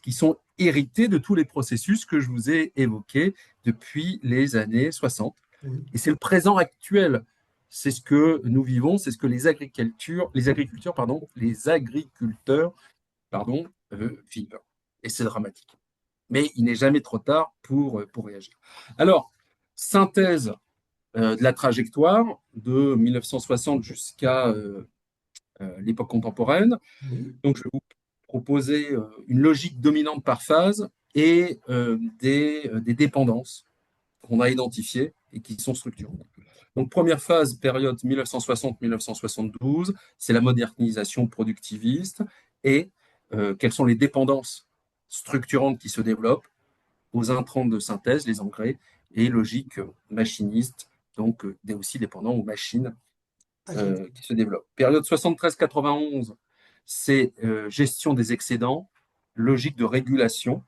qui sont héritées de tous les processus que je vous ai évoqués depuis les années 60. Oui. Et c'est le présent actuel. C'est ce que nous vivons, c'est ce que les agriculteurs vivent. Et c'est dramatique. Mais il n'est jamais trop tard pour réagir. Alors, synthèse de la trajectoire de 1960 jusqu'à l'époque contemporaine. Oui. Donc, je vais vous proposer une logique dominante par phase et des dépendances qu'on a identifiées et qui sont structurantes. Donc, première phase, période 1960-1972, c'est la modernisation productiviste et quelles sont les dépendances structurantes qui se développent aux intrants de synthèse, les engrais, et logique machiniste, donc aussi dépendant aux machines Agricole. qui se développent. Période 73-91, c'est gestion des excédents, logique de régulation,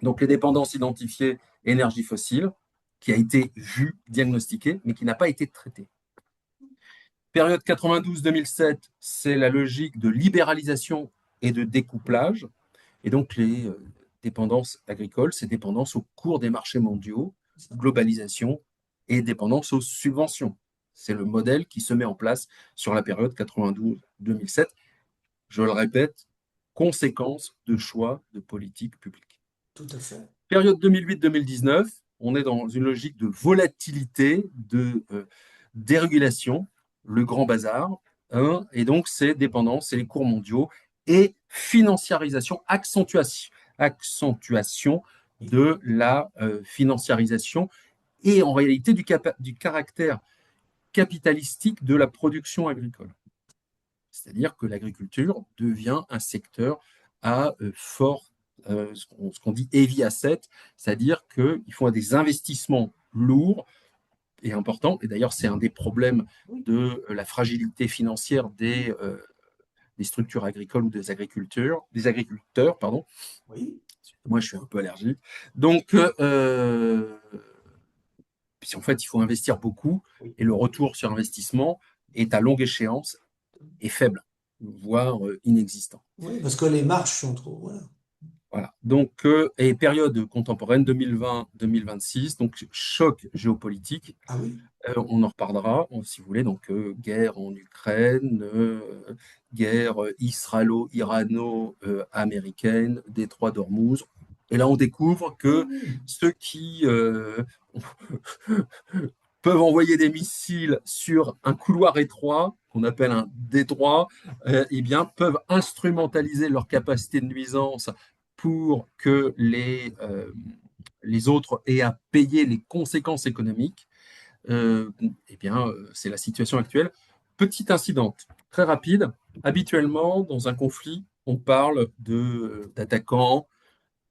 donc les dépendances identifiées, énergie fossile, qui a été vue, diagnostiquée, mais qui n'a pas été traitée. Période 92-2007, c'est la logique de libéralisation et de découplage, et donc les dépendances agricoles, c'est dépendance au cours des marchés mondiaux, globalisation et dépendance aux subventions. C'est le modèle qui se met en place sur la période 92-2007. Je le répète, conséquence de choix de politique publique. Tout à fait. Période 2008-2019, on est dans une logique de volatilité, de dérégulation, le grand bazar, hein, et donc c'est dépendance, c'est les cours mondiaux, et financiarisation, accentuation de la financiarisation, et en réalité du caractère capitalistique de la production agricole. C'est-à-dire que l'agriculture devient un secteur à fort, ce qu'on dit heavy asset, c'est-à-dire qu'il faut des investissements lourds et importants. Et d'ailleurs, c'est un des problèmes de la fragilité financière des structures agricoles ou des agriculteurs, pardon. Oui. Moi, je suis un peu allergique. Donc, puis en fait, il faut investir beaucoup Oui. et le retour sur investissement est à longue échéance et faible, voire inexistant. Oui, parce que les marches sont trop. Voilà. Voilà. Donc, et période contemporaine 2020-2026, donc choc géopolitique. Ah oui. On en reparlera si vous voulez. Donc, guerre en Ukraine, guerre israélo-irano-américaine, détroit d'Ormuz. Et là, on découvre Oui, que oui. ceux qui peuvent envoyer des missiles sur un couloir étroit, qu'on appelle un détroit, eh bien, peuvent instrumentaliser leur capacité de nuisance pour que les autres aient à payer les conséquences économiques, eh bien, c'est la situation actuelle. Petite incidente, très rapide. Habituellement, dans un conflit, on parle d'attaquants,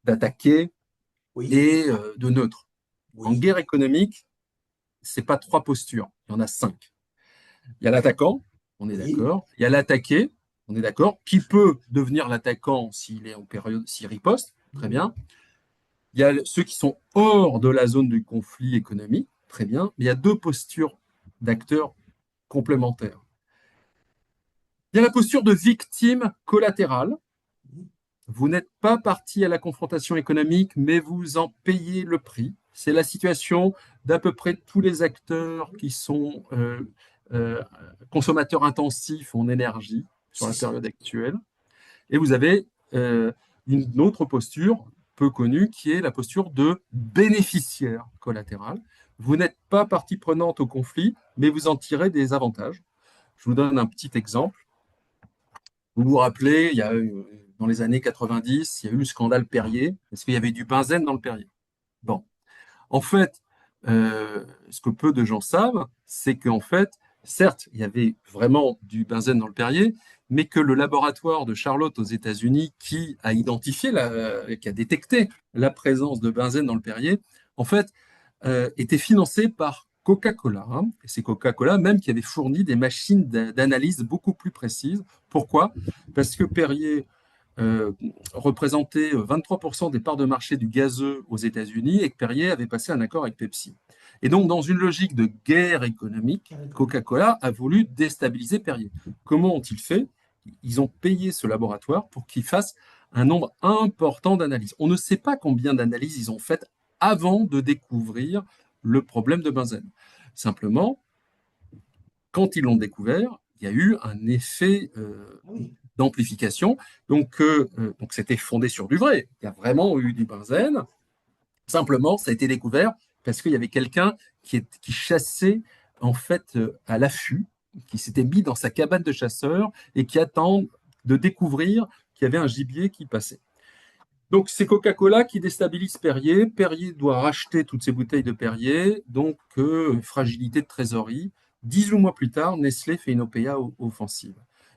d'attaqués Oui, et de neutres. En oui, guerre économique, c'est pas trois postures, il y en a cinq. Il y a l'attaquant, on est oui, d'accord. Il y a l'attaqué, on est d'accord, qui peut devenir l'attaquant s'il est en période, s'il riposte, très oui, bien. Il y a ceux qui sont hors de la zone du conflit économique, très bien. Mais il y a deux postures d'acteurs complémentaires. Il y a la posture de victime collatérale. Vous n'êtes pas parti à la confrontation économique, mais vous en payez le prix. C'est la situation d'à peu près tous les acteurs qui sont euh, consommateurs intensifs en énergie sur c'est la ça. période actuelle. Et vous avez une autre posture peu connue qui est la posture de bénéficiaire collatéral. Vous n'êtes pas partie prenante au conflit, mais vous en tirez des avantages. Je vous donne un petit exemple. Vous vous rappelez, dans les années 90, il y a eu le scandale Perrier, parce qu'il y avait du benzène dans le Perrier. Bon, en fait, ce que peu de gens savent, c'est qu'en fait, certes, il y avait vraiment du benzène dans le Perrier, mais que le laboratoire de Charlotte aux États-Unis, qui a identifié, qui a détecté la présence de benzène dans le Perrier, en fait, était financé par Coca-Cola. Hein. Et c'est Coca-Cola même qui avait fourni des machines d'analyse beaucoup plus précises. Pourquoi? Parce que Perrier euh, représentait 23% des parts de marché du gazeux aux États-Unis et que Perrier avait passé un accord avec Pepsi. Et donc, dans une logique de guerre économique, Coca-Cola a voulu déstabiliser Perrier. Comment ont-ils fait? Ils ont payé ce laboratoire pour qu'il fasse un nombre important d'analyses. On ne sait pas combien d'analyses ils ont faites avant de découvrir le problème de benzène. Simplement, quand ils l'ont découvert, il y a eu un effet Ah oui, d'amplification. Donc c'était fondé sur du vrai. Il y a vraiment eu du benzène. Simplement, ça a été découvert parce qu'il y avait quelqu'un qui chassait en fait à l'affût, qui s'était mis dans sa cabane de chasseur et qui attend de découvrir qu'il y avait un gibier qui passait. Donc c'est Coca-Cola qui déstabilise Perrier. Perrier doit racheter toutes ses bouteilles de Perrier, donc fragilité de trésorerie. 18 mois plus tard, Nestlé fait une OPA offensive.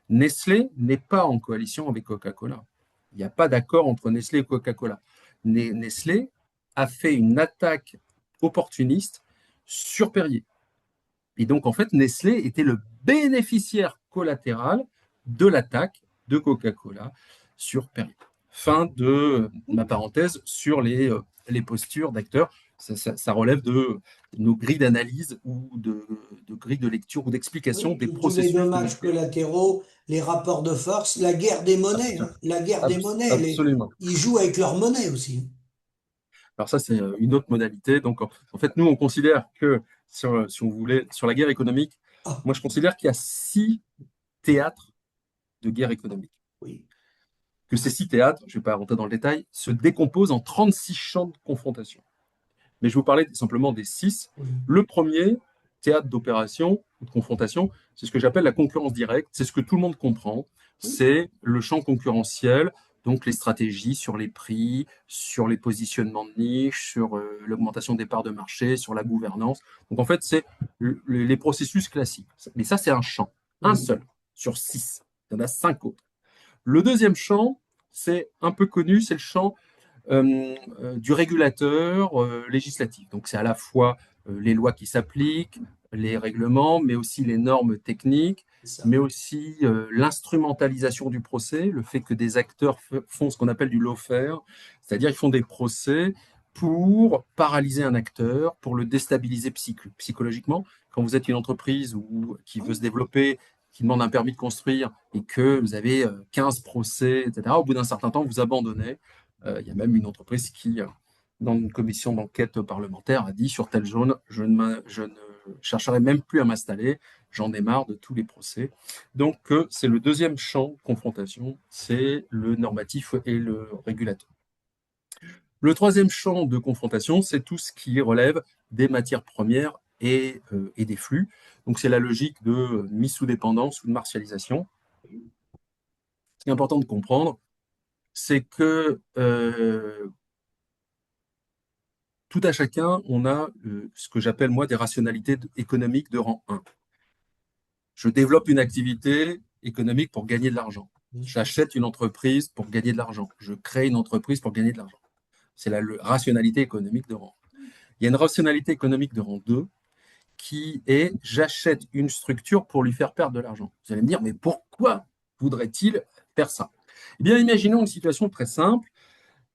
Nestlé n'est pas en coalition avec Coca-Cola. Il n'y a pas d'accord entre Nestlé et Coca-Cola. Nestlé a fait une attaque opportuniste sur Perrier. Et donc en fait, Nestlé était le bénéficiaire collatéral de l'attaque de Coca-Cola sur Perrier. Fin de ma parenthèse sur les postures d'acteurs. Ça relève de nos grilles d'analyse ou de grilles de lecture ou d'explication oui, des tous les processus de dommages guerre. collatéraux, les rapports de force, la guerre des monnaies, hein, la guerre des monnaies, Absolument. ils jouent avec leur monnaie aussi. Alors ça, c'est une autre modalité. Donc, en fait, nous, on considère que, si on voulait, sur la guerre économique, Ah, moi, je considère qu'il y a 6 théâtres de guerre économique. oui, Que ces 6 théâtres, je ne vais pas rentrer dans le détail, se décomposent en 36 champs de confrontation. Mais je vais vous parler simplement des 6. oui, Le premier théâtre d'opération ou de confrontation, c'est ce que j'appelle la concurrence directe. C'est ce que tout le monde comprend. oui, C'est le champ concurrentiel, donc les stratégies sur les prix, sur les positionnements de niche, sur l'augmentation des parts de marché, sur la gouvernance. Donc en fait, c'est les processus classiques. Mais ça, c'est un champ, un oui, seul, sur 6. Il y en a 5 autres. Le deuxième champ, c'est un peu connu, c'est le champ du régulateur législatif. Donc c'est à la fois les lois qui s'appliquent, les règlements, mais aussi les normes techniques, c'est ça. mais aussi l'instrumentalisation du procès, le fait que des acteurs font ce qu'on appelle du lawfare, c'est-à-dire ils font des procès pour paralyser un acteur, pour le déstabiliser psychologiquement. Quand vous êtes une entreprise qui veut se développer, qui demande un permis de construire et que vous avez 15 procès, etc., au bout d'un certain temps, vous abandonnez. Il y a même une entreprise qui, dans une commission d'enquête parlementaire, a dit sur telle zone, je ne chercherai même plus à m'installer, j'en ai marre de tous les procès. Donc, c'est le deuxième champ de confrontation, c'est le normatif et le régulateur. Le troisième champ de confrontation, c'est tout ce qui relève des matières premières et des flux. Donc, c'est la logique de mise sous dépendance ou de martialisation. Ce qui est important de comprendre, c'est que tout à chacun, on a ce que j'appelle moi des rationalités économiques de rang 1. Je développe une activité économique pour gagner de l'argent. J'achète une entreprise pour gagner de l'argent. Je crée une entreprise pour gagner de l'argent. C'est la rationalité économique de rang 1. Il y a une rationalité économique de rang 2 qui est j'achète une structure pour lui faire perdre de l'argent. Vous allez me dire, mais pourquoi voudrait-il faire ça? Eh bien, imaginons une situation très simple.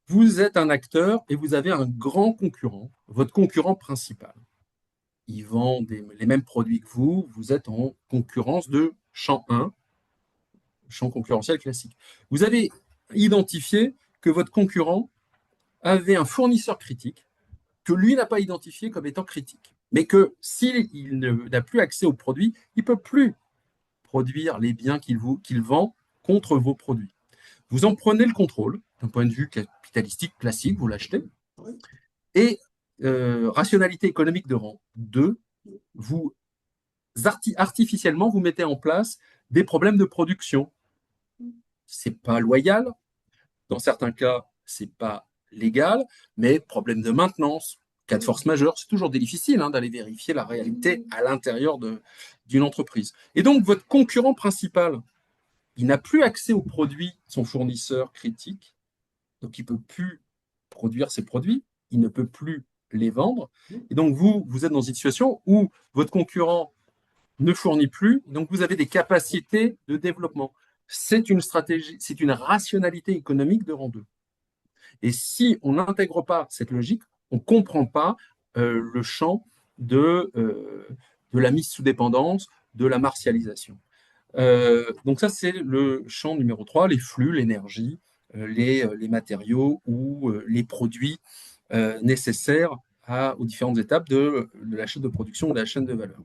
Vous êtes un acteur et vous avez un grand concurrent, votre concurrent principal. Il vend les mêmes produits que vous, vous êtes en concurrence de champ 1, champ concurrentiel classique. Vous avez identifié que votre concurrent avait un fournisseur critique que lui n'a pas identifié comme étant critique, mais que s'il n'a plus accès aux produits, il ne peut plus produire les biens qu'il vend contre vos produits. Vous en prenez le contrôle, d'un point de vue capitalistique classique, vous l'achetez, et rationalité économique de rang 2, vous artificiellement, vous mettez en place des problèmes de production. C'est pas loyal, dans certains cas, c'est pas légal, mais problème de maintenance, cas de force majeure, c'est toujours difficile d'aller vérifier la réalité à l'intérieur d'une entreprise. Et donc, votre concurrent principal, il n'a plus accès aux produits de son fournisseur critique, donc il ne peut plus produire ses produits, il ne peut plus les vendre. Et donc, vous êtes dans une situation où votre concurrent ne fournit plus, donc vous avez des capacités de développement. C'est une stratégie, c'est une rationalité économique de rang 2. Et si on n'intègre pas cette logique, on ne comprend pas le champ de la mise sous dépendance, de la martialisation. Donc ça, c'est le champ numéro 3, les flux, l'énergie, les matériaux ou les produits nécessaires aux différentes étapes de la chaîne de production ou de la chaîne de valeur.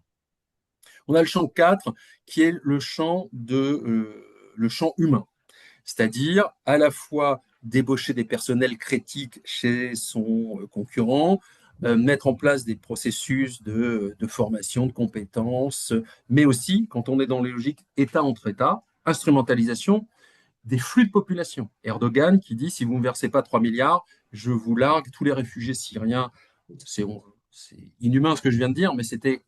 On a le champ 4 qui est le champ humain, c'est-à-dire à la fois débaucher des personnels critiques chez son concurrent, mettre en place des processus de formation, de compétences, mais aussi, quand on est dans les logiques État entre États, instrumentalisation des flux de population. Erdogan qui dit, si vous ne me versez pas 3 milliards, je vous largue tous les réfugiés syriens. C'est inhumain ce que je viens de dire, mais c'était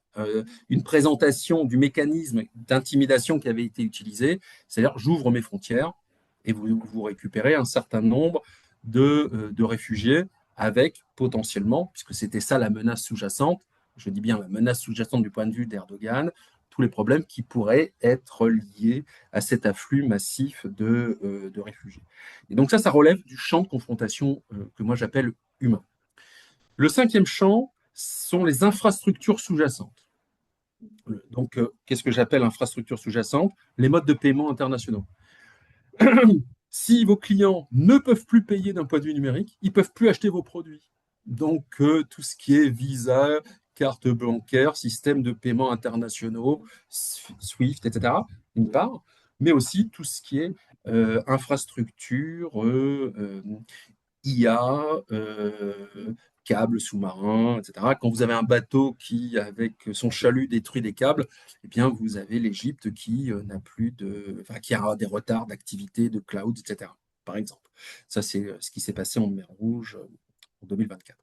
une présentation du mécanisme d'intimidation qui avait été utilisé, c'est-à-dire j'ouvre mes frontières et vous récupérez un certain nombre de réfugiés avec potentiellement, puisque c'était ça la menace sous-jacente, je dis bien la menace sous-jacente du point de vue d'Erdogan, tous les problèmes qui pourraient être liés à cet afflux massif de réfugiés. Et donc ça relève du champ de confrontation que moi j'appelle humain. Le 5e champ sont les infrastructures sous-jacentes. Donc, qu'est-ce que j'appelle infrastructures sous-jacentes? Les modes de paiement internationaux. Si vos clients ne peuvent plus payer d'un point de vue numérique, ils ne peuvent plus acheter vos produits. Donc, tout ce qui est Visa, carte bancaire, système de paiement internationaux, SWIFT, etc., d'une part, mais aussi tout ce qui est infrastructure, IA, câbles sous-marins, etc. Quand vous avez un bateau qui, avec son chalut, détruit des câbles, eh bien, vous avez l'Égypte qui n'a plus qui a des retards d'activité, de cloud, etc. Par exemple. Ça, c'est ce qui s'est passé en mer Rouge en 2024.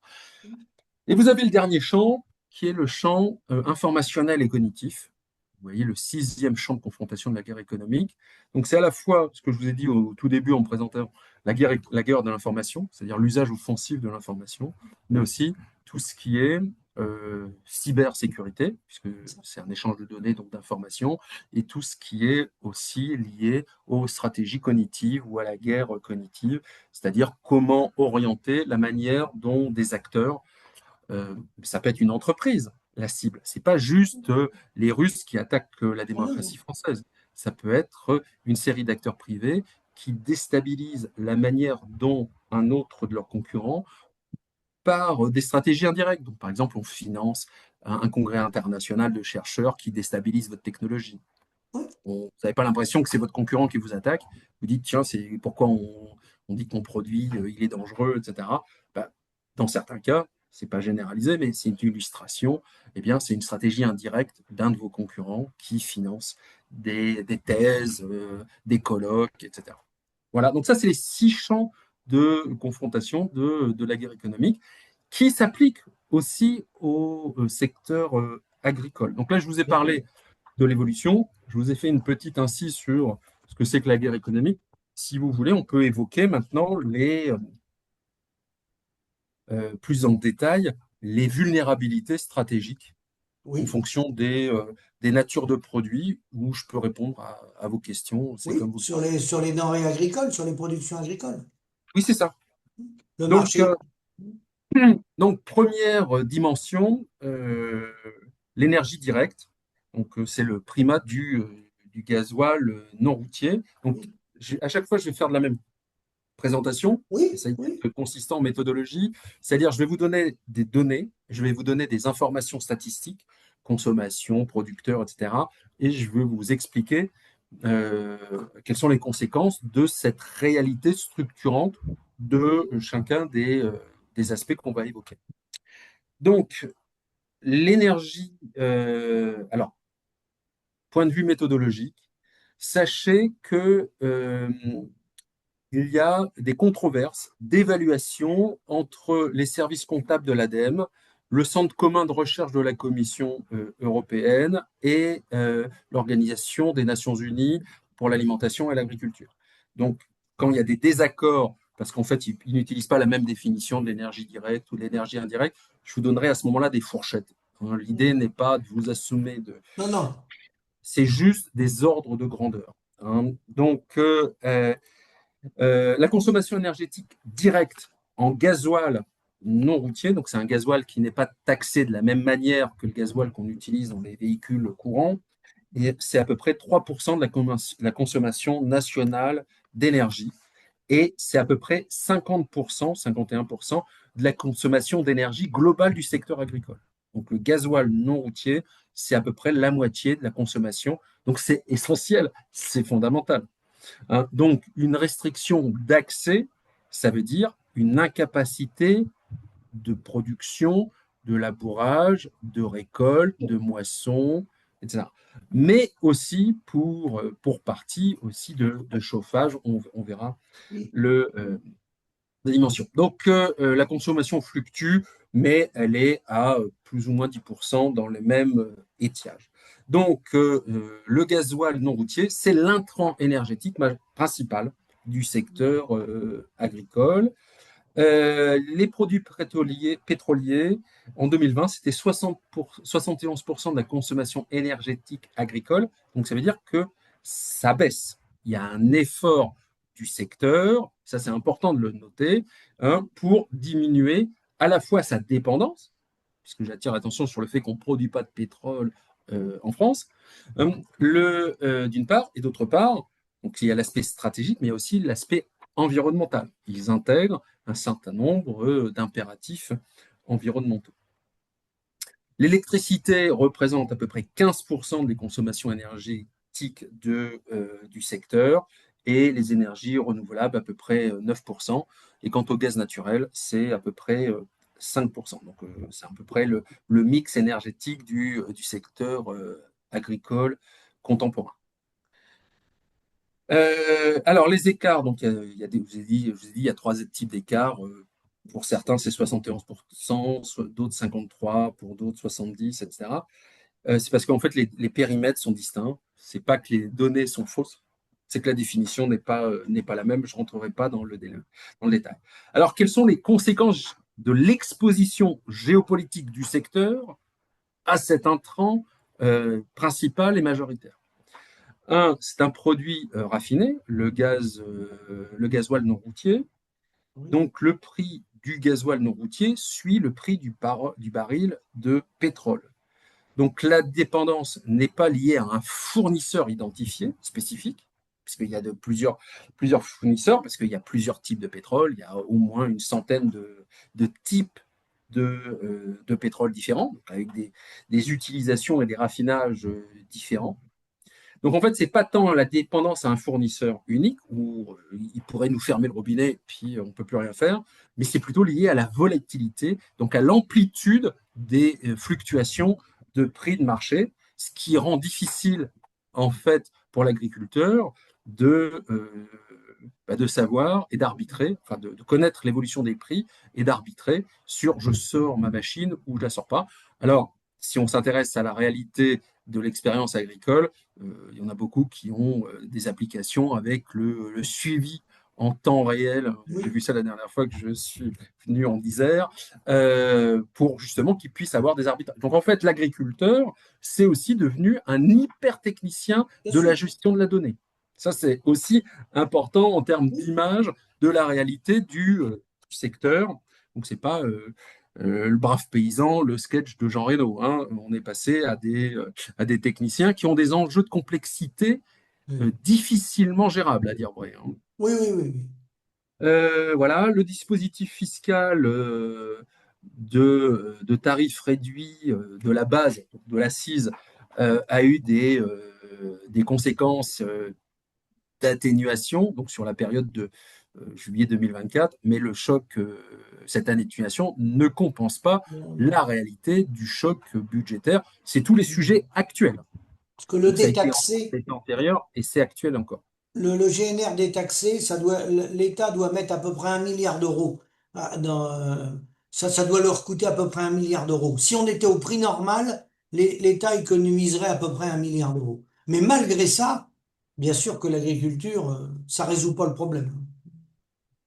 Et vous avez le dernier champ, qui est le champ informationnel et cognitif. Vous voyez le 6e champ de confrontation de la guerre économique. Donc c'est à la fois ce que je vous ai dit au tout début en présentant la guerre de l'information, c'est-à-dire l'usage offensif de l'information, mais aussi tout ce qui est cybersécurité, puisque c'est un échange de données, donc d'informations, et tout ce qui est aussi lié aux stratégies cognitives ou à la guerre cognitive, c'est-à-dire comment orienter la manière dont des acteurs, ça peut être une entreprise, la cible. C'est pas juste les Russes qui attaquent la démocratie française. Ça peut être une série d'acteurs privés qui déstabilisent la manière dont un autre de leurs concurrents par des stratégies indirectes. Donc, par exemple, on finance un congrès international de chercheurs qui déstabilise votre technologie. Vous n'avez pas l'impression que c'est votre concurrent qui vous attaque. Vous dites, tiens, c'est pourquoi on dit que mon produit, il est dangereux, etc. Bah, dans certains cas, c'est pas généralisé, mais c'est une illustration. Eh bien, c'est une stratégie indirecte d'un de vos concurrents qui finance des thèses, des colloques, etc. Voilà, donc ça, c'est les 6 champs de confrontation de la guerre économique. qui s'applique aussi au secteur agricole. Donc là, je vous ai Oui, parlé de l'évolution, je vous ai fait une petite incise sur ce que c'est que la guerre économique. Si vous voulez, on peut évoquer maintenant plus en détail les vulnérabilités stratégiques en oui, fonction des natures de produits où je peux répondre à vos questions, c'est comme oui, vous le sur les denrées agricoles, sur les productions agricoles. Oui, c'est ça. Le Donc, marché. première dimension, l'énergie directe. Donc, c'est le primat du gasoil non routier. Donc, Oui, à chaque fois, je vais faire de la même présentation, oui, essaye oui, d'être consistant en méthodologie, c'est-à-dire je vais vous donner des données, je vais vous donner des informations statistiques, consommation, producteur, etc. Et je vais vous expliquer euh, quelles sont les conséquences de cette réalité structurante de chacun des aspects qu'on va évoquer. Donc, l'énergie, alors, point de vue méthodologique, sachez que il y a des controverses d'évaluation entre les services comptables de l'ADEME, le Centre commun de recherche de la Commission européenne et l'Organisation des Nations unies pour l'alimentation et l'agriculture. Donc, quand il y a des désaccords, parce qu'en fait, ils n'utilisent pas la même définition de l'énergie directe ou de l'énergie indirecte, je vous donnerai à ce moment-là des fourchettes. Hein. L'idée n'est pas de vous assommer de... non, non, C'est juste des ordres de grandeur. Hein. Donc, la consommation énergétique directe en gasoil non routier, donc c'est un gasoil qui n'est pas taxé de la même manière que le gasoil qu'on utilise dans les véhicules courants, et c'est à peu près 3% de la consommation nationale d'énergie, et c'est à peu près 50%, 51% de la consommation d'énergie globale du secteur agricole. Donc le gasoil non routier, c'est à peu près la moitié de la consommation, donc c'est essentiel, c'est fondamental. Hein. Donc, une restriction d'accès, ça veut dire une incapacité de production, de labourage, de récolte, de moisson, etc. Mais aussi pour partie aussi de chauffage, on verra oui, la dimension. Donc, la consommation fluctue, mais elle est à plus ou moins 10% dans les mêmes étiages. Donc, le gasoil non routier, c'est l'intrant énergétique principal du secteur agricole. Les produits pétroliers, en 2020, c'était 71% de la consommation énergétique agricole. Donc, ça veut dire que ça baisse. Il y a un effort du secteur, ça c'est important de le noter, hein, pour diminuer à la fois sa dépendance, puisque j'attire l'attention sur le fait qu'on ne produit pas de pétrole en France, d'une part, et d'autre part, donc il y a l'aspect stratégique, mais il y a aussi l'aspect environnemental. Ils intègrent un certain nombre d'impératifs environnementaux. L'électricité représente à peu près 15% des consommations énergétiques du secteur et les énergies renouvelables à peu près 9%. Et quant au gaz naturel, c'est à peu près 5%. Donc c'est à peu près le mix énergétique du secteur agricole contemporain. Alors, les écarts, donc il y a je vous ai dit, il y a trois types d'écarts. Pour certains, c'est 71%, d'autres 53%, pour d'autres 70%, etc. C'est parce qu'en fait, les périmètres sont distincts. C'est pas que les données sont fausses, c'est que la définition n'est pas la même. Je ne rentrerai pas dans le détail. Alors, quelles sont les conséquences de l'exposition géopolitique du secteur à cet intrant principal et majoritaire? Un, c'est un produit raffiné, le gasoil non routier. oui, Donc, le prix du gasoil non routier suit le prix du baril de pétrole. Donc, la dépendance n'est pas liée à un fournisseur identifié, spécifique, puisqu'il y a plusieurs fournisseurs, parce qu'il y a plusieurs types de pétrole, il y a au moins une centaine de types de pétrole différents, avec des utilisations et des raffinages différents. Donc en fait, c'est pas tant la dépendance à un fournisseur unique où il pourrait nous fermer le robinet puis on ne peut plus rien faire, mais c'est plutôt lié à la volatilité, donc à l'amplitude des fluctuations de prix de marché, ce qui rend difficile en fait pour l'agriculteur de de savoir et d'arbitrer, enfin de connaître l'évolution des prix et d'arbitrer sur je sors ma machine ou je la sors pas. Alors, si on s'intéresse à la réalité de l'expérience agricole, il y en a beaucoup qui ont des applications avec le suivi en temps réel. J'ai Oui, vu ça la dernière fois que je suis venu en Isère, pour justement qu'ils puissent avoir des arbitrages. Donc en fait, l'agriculteur, c'est aussi devenu un hyper technicien bien de sûr. la gestion de la donnée. Ça, c'est aussi important en termes Oui, d'image de la réalité du secteur. Donc, c'est pas le brave paysan, le sketch de Jean Reno, hein. On est passé à des techniciens qui ont des enjeux de complexité oui, difficilement gérables, à dire vrai, hein. oui, oui, oui, oui. Voilà, le dispositif fiscal de tarifs réduits de la base, de l'assise, a eu des conséquences d'atténuation, donc sur la période de juillet 2024, mais le choc, cette atténuation ne compense pas Non, non. la réalité du choc budgétaire. C'est tous les sujets actuels. Parce que le Donc ça a détaxé, été antérieur et c'est actuel encore. le GNR détaxé, l'État doit mettre à peu près 1 milliard d'euros. Ça doit leur coûter à peu près 1 milliard d'euros. Si on était au prix normal, l'État économiserait à peu près 1 milliard d'euros. Mais malgré ça, bien sûr que l'agriculture, ça résout pas le problème.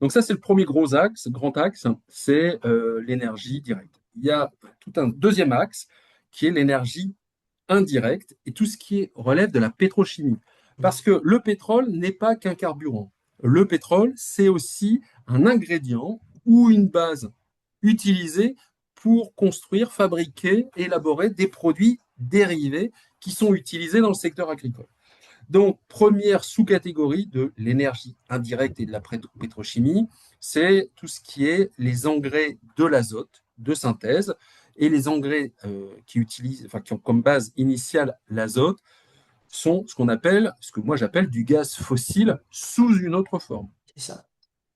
Donc ça, c'est le premier gros axe, grand axe, c'est l'énergie directe. Il y a tout un deuxième axe qui est l'énergie indirecte et tout ce qui relève de la pétrochimie. Parce que le pétrole n'est pas qu'un carburant. Le pétrole, c'est aussi un ingrédient ou une base utilisée pour construire, fabriquer, élaborer des produits dérivés qui sont utilisés dans le secteur agricole. Donc, première sous-catégorie de l'énergie indirecte et de la pétrochimie, c'est tout ce qui est les engrais de l'azote de synthèse et les engrais qui utilisent, enfin, qui ont comme base initiale l'azote sont ce qu'on appelle, ce que moi j'appelle du gaz fossile sous une autre forme, C'est ça.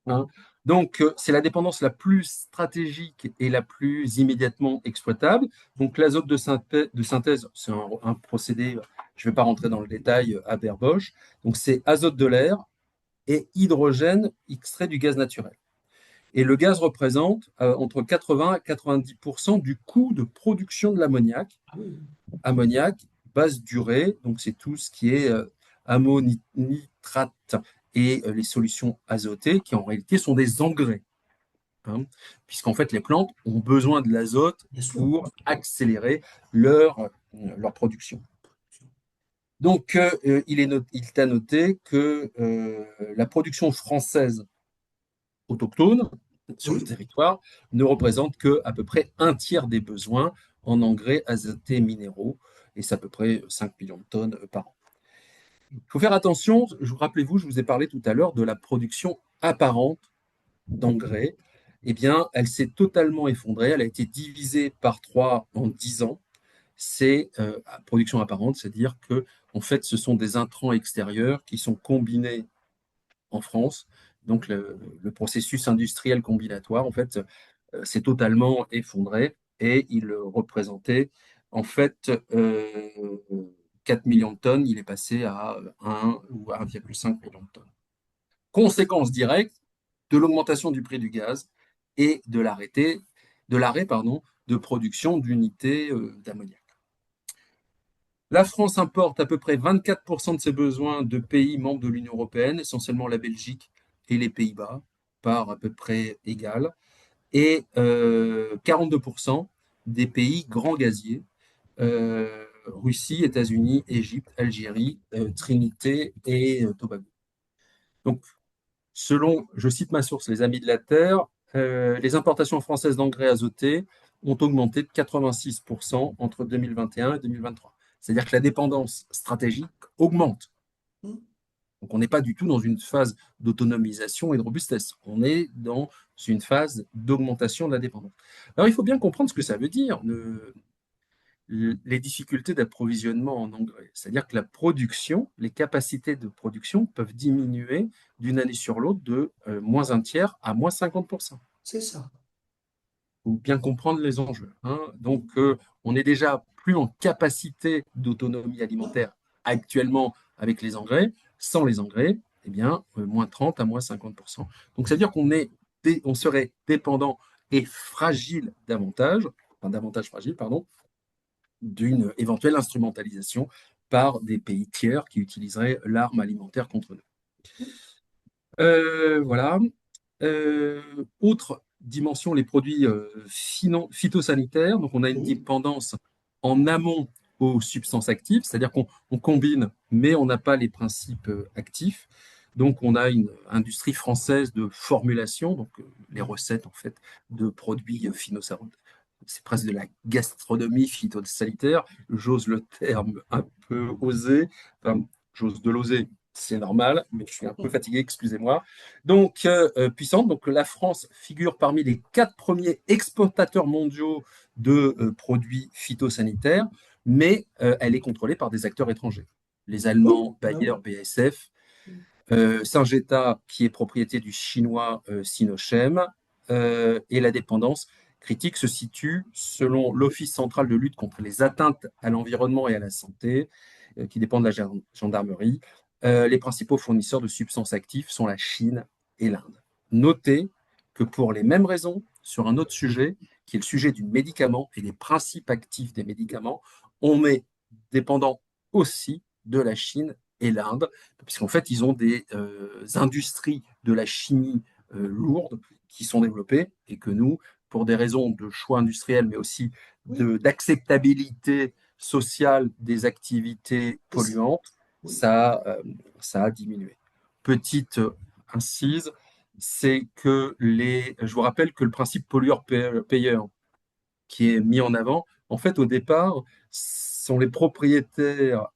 hein. Donc, c'est la dépendance la plus stratégique et la plus immédiatement exploitable. Donc, l'azote de synthèse, c'est un procédé, je ne vais pas rentrer dans le détail, à Bosch. Donc, c'est azote de l'air et hydrogène extrait du gaz naturel. Et le gaz représente entre 80 et 90% du coût de production de l'ammoniac. Ah oui, Ammoniac, basse durée, donc c'est tout ce qui est ammonitrate et les solutions azotées qui en réalité sont des engrais, hein, puisqu'en fait les plantes ont besoin de l'azote bien sûr. pour accélérer leur production. Donc il est à noter que la production française autochtone sur le Oui, territoire ne représente que à peu près un tiers des besoins en engrais azotés minéraux, et c'est à peu près 5 millions de tonnes par an. Il faut faire attention, rappelez-vous, je vous ai parlé tout à l'heure de la production apparente d'engrais. Eh bien, elle s'est totalement effondrée, elle a été divisée par 3 en 10 ans. C'est production apparente, c'est-à-dire que en fait, ce sont des intrants extérieurs qui sont combinés en France. Donc, le processus industriel combinatoire, en fait, s'est totalement effondré et il représentait, en fait, 4 millions de tonnes. Il est passé à 1 ou 1,5 million de tonnes. Conséquence directe de l'augmentation du prix du gaz et de l'arrêt, pardon, de production d'unités d'ammoniac. La France importe à peu près 24% de ses besoins de pays membres de l'Union européenne, essentiellement la Belgique et les Pays-Bas, par à peu près égal, et 42% des pays grands gaziers, Russie, États-Unis, Égypte, Algérie, Trinité et Tobago. Donc, selon, je cite ma source, les Amis de la Terre, les importations françaises d'engrais azotés ont augmenté de 86% entre 2021 et 2023. C'est-à-dire que la dépendance stratégique augmente. Donc on n'est pas du tout dans une phase d'autonomisation et de robustesse. On est dans une phase d'augmentation de la dépendance. Alors il faut bien comprendre ce que ça veut dire, les difficultés d'approvisionnement en engrais. C'est-à-dire que la production, les capacités de production peuvent diminuer d'une année sur l'autre de moins un tiers à moins 50%. c'est ça. Il faut bien comprendre les enjeux, hein. Donc, on n'est déjà plus en capacité d'autonomie alimentaire actuellement avec les engrais, sans les engrais. eh bien, moins 30 à moins 50%. Donc, ça veut dire on serait dépendant et fragile davantage, enfin, davantage fragile, pardon, d'une éventuelle instrumentalisation par des pays tiers qui utiliseraient l'arme alimentaire contre nous. Voilà. Autre dimension, les produits phytosanitaires. Donc, on a une Oui, dépendance en amont aux substances actives, c'est-à-dire qu'on combine, mais on n'a pas les principes actifs. Donc, on a une industrie française de formulation, donc les recettes en fait de produits phytosanitaires. C'est presque de la gastronomie phytosanitaire. J'ose le terme un peu osé. Enfin, j'ose de l'oser, c'est normal, mais je suis un peu fatigué, excusez-moi. Donc, puissante. Donc, la France figure parmi les 4 premiers exportateurs mondiaux de produits phytosanitaires, mais elle est contrôlée par des acteurs étrangers. Les oui, Allemands, bah Bayer, oui. BASF, Syngenta, qui est propriété du chinois Sinochem, et la dépendance critique se situe selon l'Office central de lutte contre les atteintes à l'environnement et à la santé, qui dépend de la gendarmerie. Les principaux fournisseurs de substances actives sont la Chine et l'Inde. Notez que pour les mêmes raisons, sur un autre sujet, qui est le sujet du médicament et des principes actifs des médicaments, on est dépendant aussi de la Chine et l'Inde, puisqu'en fait, ils ont des industries de la chimie lourde qui sont développées et que nous, pour des raisons de choix industriels, mais aussi Oui, d'acceptabilité sociale des activités c'est- polluantes, oui, ça a diminué. Petite incise, c'est que je vous rappelle que le principe pollueur-payeur qui est mis en avant, en fait, au départ, sont les propriétaires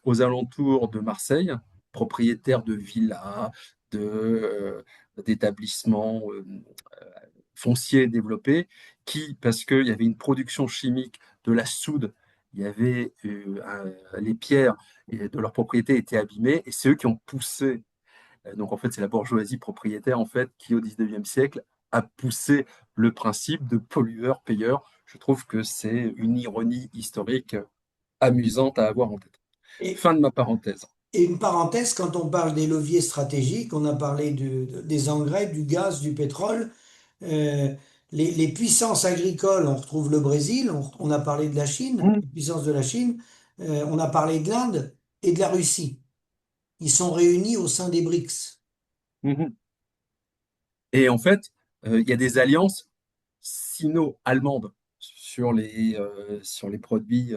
aux alentours de Marseille, propriétaires de villas, d'établissements fonciers développés, qui, parce qu'il y avait une production chimique de la soude, il y avait les pierres de leur propriété étaient abîmées, et c'est eux qui ont poussé donc en fait, c'est la bourgeoisie propriétaire en fait qui au 19e siècle a poussé le principe de pollueur-payeur. Je trouve que c'est une ironie historique amusante à avoir en tête. et, Fin de ma parenthèse. et une parenthèse, quand on parle des leviers stratégiques, on a parlé des engrais, du gaz, du pétrole. Euh, les puissances agricoles, on retrouve le Brésil, on a parlé de la Chine, Mmh, les puissances de la Chine, on a parlé de l'Inde et de la Russie. Ils sont réunis au sein des BRICS. mmh. Et en fait, il y a des alliances sino-allemandes sur les produits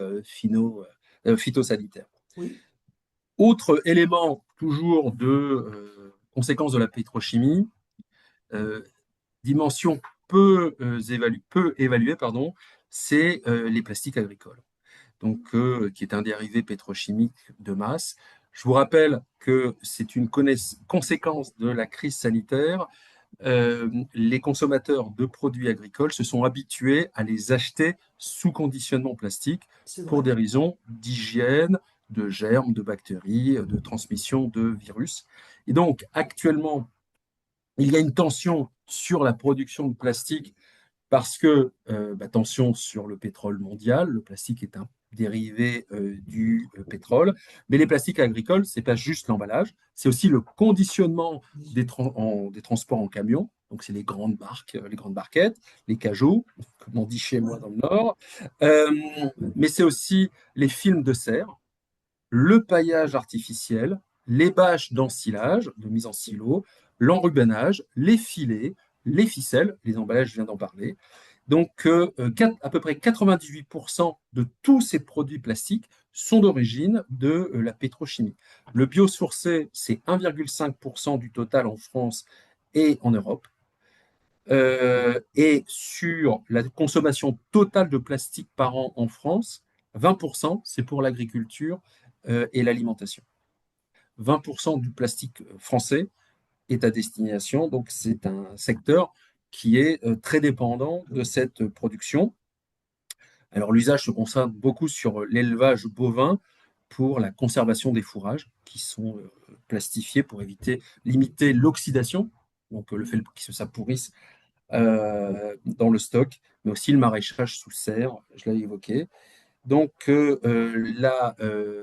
phytosanitaires. Oui, Autre élément toujours de conséquence de la pétrochimie, euh, dimension peu évaluée, pardon, c'est les plastiques agricoles, donc qui est un dérivé pétrochimique de masse. Je vous rappelle que c'est une conséquence de la crise sanitaire. Les consommateurs de produits agricoles se sont habitués à les acheter sous conditionnement plastique c'est pour vrai. des raisons d'hygiène, de germes, de bactéries, de transmission de virus. Et donc, actuellement, il y a une tension sur la production de plastique parce que, tension sur le pétrole mondial, le plastique est un dérivé du pétrole, mais les plastiques agricoles, c'est pas juste l'emballage, c'est aussi le conditionnement des transports en camion, donc c'est les grandes barques, les grandes barquettes, les cajots, comme on dit chez moi Ouais. dans le Nord, Euh, mais c'est aussi les films de serre, le paillage artificiel, les bâches d'ensilage, de mise en silo, l'enrubanage, les filets, les ficelles, les emballages, je viens d'en parler. Donc, à peu près 98% de tous ces produits plastiques sont d'origine de la pétrochimie. Le biosourcé, c'est 1,5% du total en France et en Europe. Et sur la consommation totale de plastique par an en France, 20%, c'est pour l'agriculture et l'alimentation. 20% du plastique français est à destination, donc c'est un secteur qui est très dépendant de cette production. Alors l'usage se concentre beaucoup sur l'élevage bovin pour la conservation des fourrages qui sont plastifiés pour limiter l'oxydation, donc le fait que ça pourrisse dans le stock, mais aussi le maraîchage sous serre, je l'avais évoqué. Donc la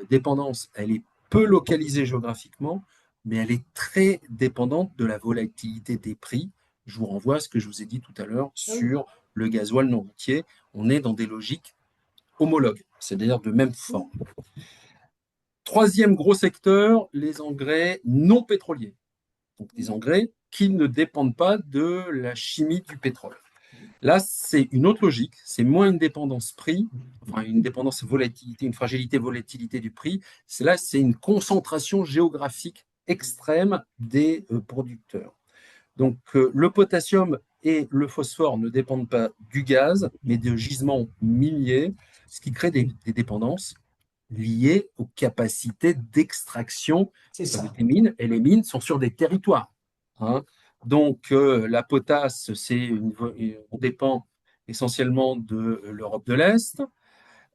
dépendance, elle est peu localisée géographiquement, mais elle est très dépendante de la volatilité des prix. Je vous renvoie à ce que je vous ai dit tout à l'heure Ah oui, sur le gasoil non routier. On est dans des logiques homologues, c'est-à-dire de même oui, forme. Troisième gros secteur, les engrais non pétroliers. Donc des engrais qui ne dépendent pas de la chimie du pétrole. Là, c'est une autre logique, c'est moins une dépendance prix, enfin une dépendance volatilité, une fragilité volatilité du prix. C'est là, c'est une concentration géographique extrême des producteurs. Donc le potassium et le phosphore ne dépendent pas du gaz, mais de gisements miniers, ce qui crée des dépendances liées aux capacités d'extraction c'est ça. des mines, et les mines sont sur des territoires. Hein. Donc, la potasse, on dépend essentiellement de l'Europe de l'Est,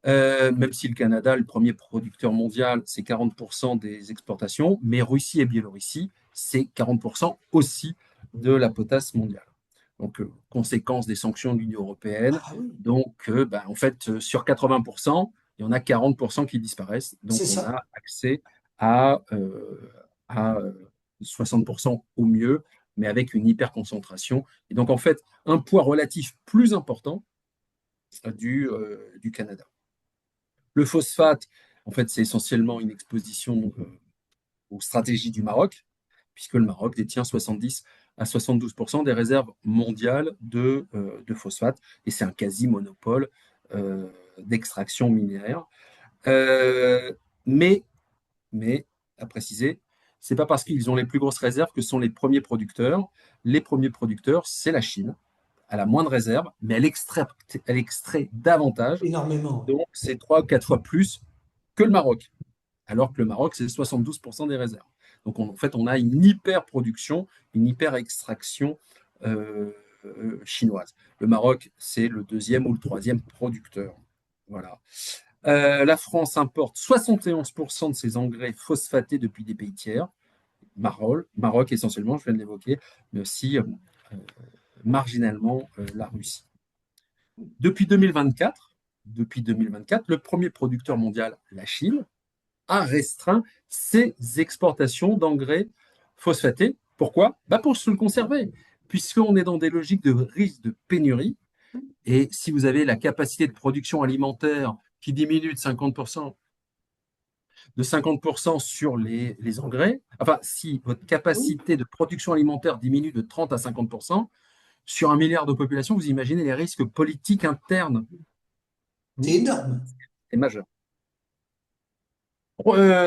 même si le Canada, le premier producteur mondial, c'est 40% des exportations, mais Russie et Biélorussie, c'est 40% aussi de la potasse mondiale. Donc, conséquence des sanctions de l'Union européenne. Ah oui, Donc, en fait, sur 80%, il y en a 40% qui disparaissent. c'est Donc, on ça. a accès à 60% au mieux, mais avec une hyperconcentration. Et donc, en fait, un poids relatif plus important du Canada. Le phosphate, en fait, c'est essentiellement une exposition aux stratégies du Maroc, puisque le Maroc détient 70 à 72% des réserves mondiales de phosphate, et c'est un quasi-monopole d'extraction minière. Euh, mais, mais, à préciser, c'est pas parce qu'ils ont les plus grosses réserves que ce sont les premiers producteurs. Les premiers producteurs, c'est la Chine. Elle a moins de réserves, mais elle extrait davantage. Énormément. Donc, c'est 3 ou 4 fois plus que le Maroc, alors que le Maroc, c'est 72% des réserves. Donc, en fait, on a une hyper-production, une hyper-extraction chinoise. Le Maroc, c'est le deuxième ou le troisième producteur. Voilà. La France importe 71% de ses engrais phosphatés depuis des pays tiers. Maroc essentiellement, je viens de l'évoquer, mais aussi marginalement la Russie. Depuis 2024, le premier producteur mondial, la Chine, a restreint ses exportations d'engrais phosphatés. Pourquoi? Pour se le conserver, puisqu'on est dans des logiques de risque de pénurie. Et si vous avez la capacité de production alimentaire qui diminue de 50% sur les engrais, enfin, si votre Oui, capacité de production alimentaire diminue de 30 à 50%, sur 1 milliard de population, vous imaginez les risques politiques internes. c'est énorme. C'est majeur.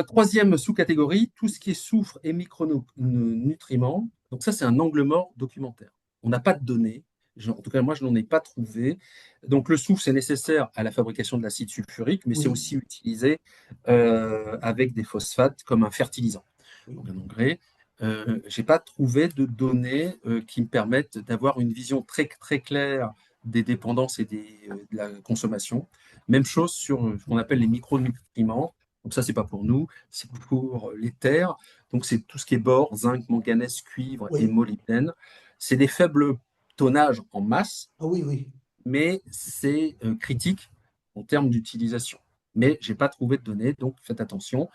Troisième sous-catégorie, tout ce qui est soufre et micronutriments. Donc ça, c'est un angle mort documentaire. On n'a pas de données. En tout cas, moi, je n'en ai pas trouvé. Donc le soufre, c'est nécessaire à la fabrication de l'acide sulfurique, mais c'est Oui, aussi utilisé avec des phosphates comme un fertilisant, oui, donc un engrais. Je n'ai pas trouvé de données qui me permettent d'avoir une vision très, très claire des dépendances et de la consommation. Même chose sur ce qu'on appelle les micronutriments. Donc ça, c'est pas pour nous, c'est pour les terres. Donc c'est tout ce qui est bore, zinc, manganèse, cuivre et oui. molybdène. C'est des faibles tonnages en masse, Ah oui, oui. mais c'est critique en termes d'utilisation. Mais j'ai pas trouvé de données, donc faites attention.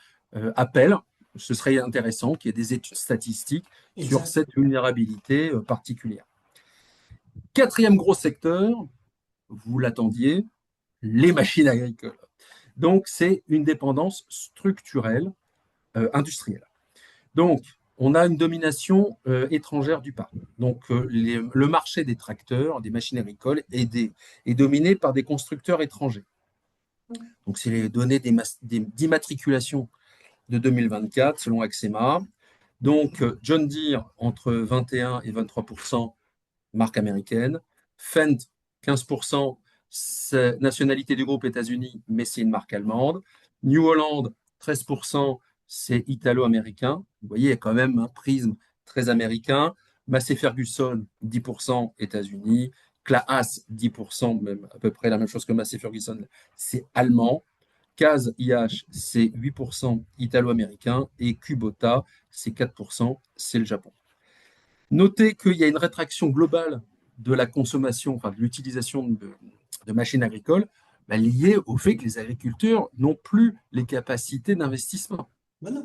Appel, ce serait intéressant qu'il y ait des études statistiques sur Exact. cette vulnérabilité particulière. Quatrième gros secteur, vous l'attendiez, les machines agricoles. Donc c'est une dépendance structurelle industrielle. Donc, on a une domination étrangère du parc. Donc, le marché des tracteurs, des machines agricoles est dominé par des constructeurs étrangers. Donc, c'est les données d'immatriculation de 2024 selon Axema. Donc, John Deere entre 21 et 23%, marque américaine. Fendt 15%, nationalité du groupe États-Unis, mais c'est une marque allemande. New Holland 13%, c'est italo-américain. Vous voyez, il y a quand même un prisme très américain. Massey Ferguson 10% États-Unis. Claas 10%, même à peu près la même chose que Massey Ferguson, c'est allemand. CAS IH, c'est 8% italo-américain. Et Kubota, c'est 4%, c'est le Japon. Notez qu'il y a une rétraction globale de la consommation, enfin de l'utilisation de machines agricoles, liée au fait que les agriculteurs n'ont plus les capacités d'investissement. Voilà.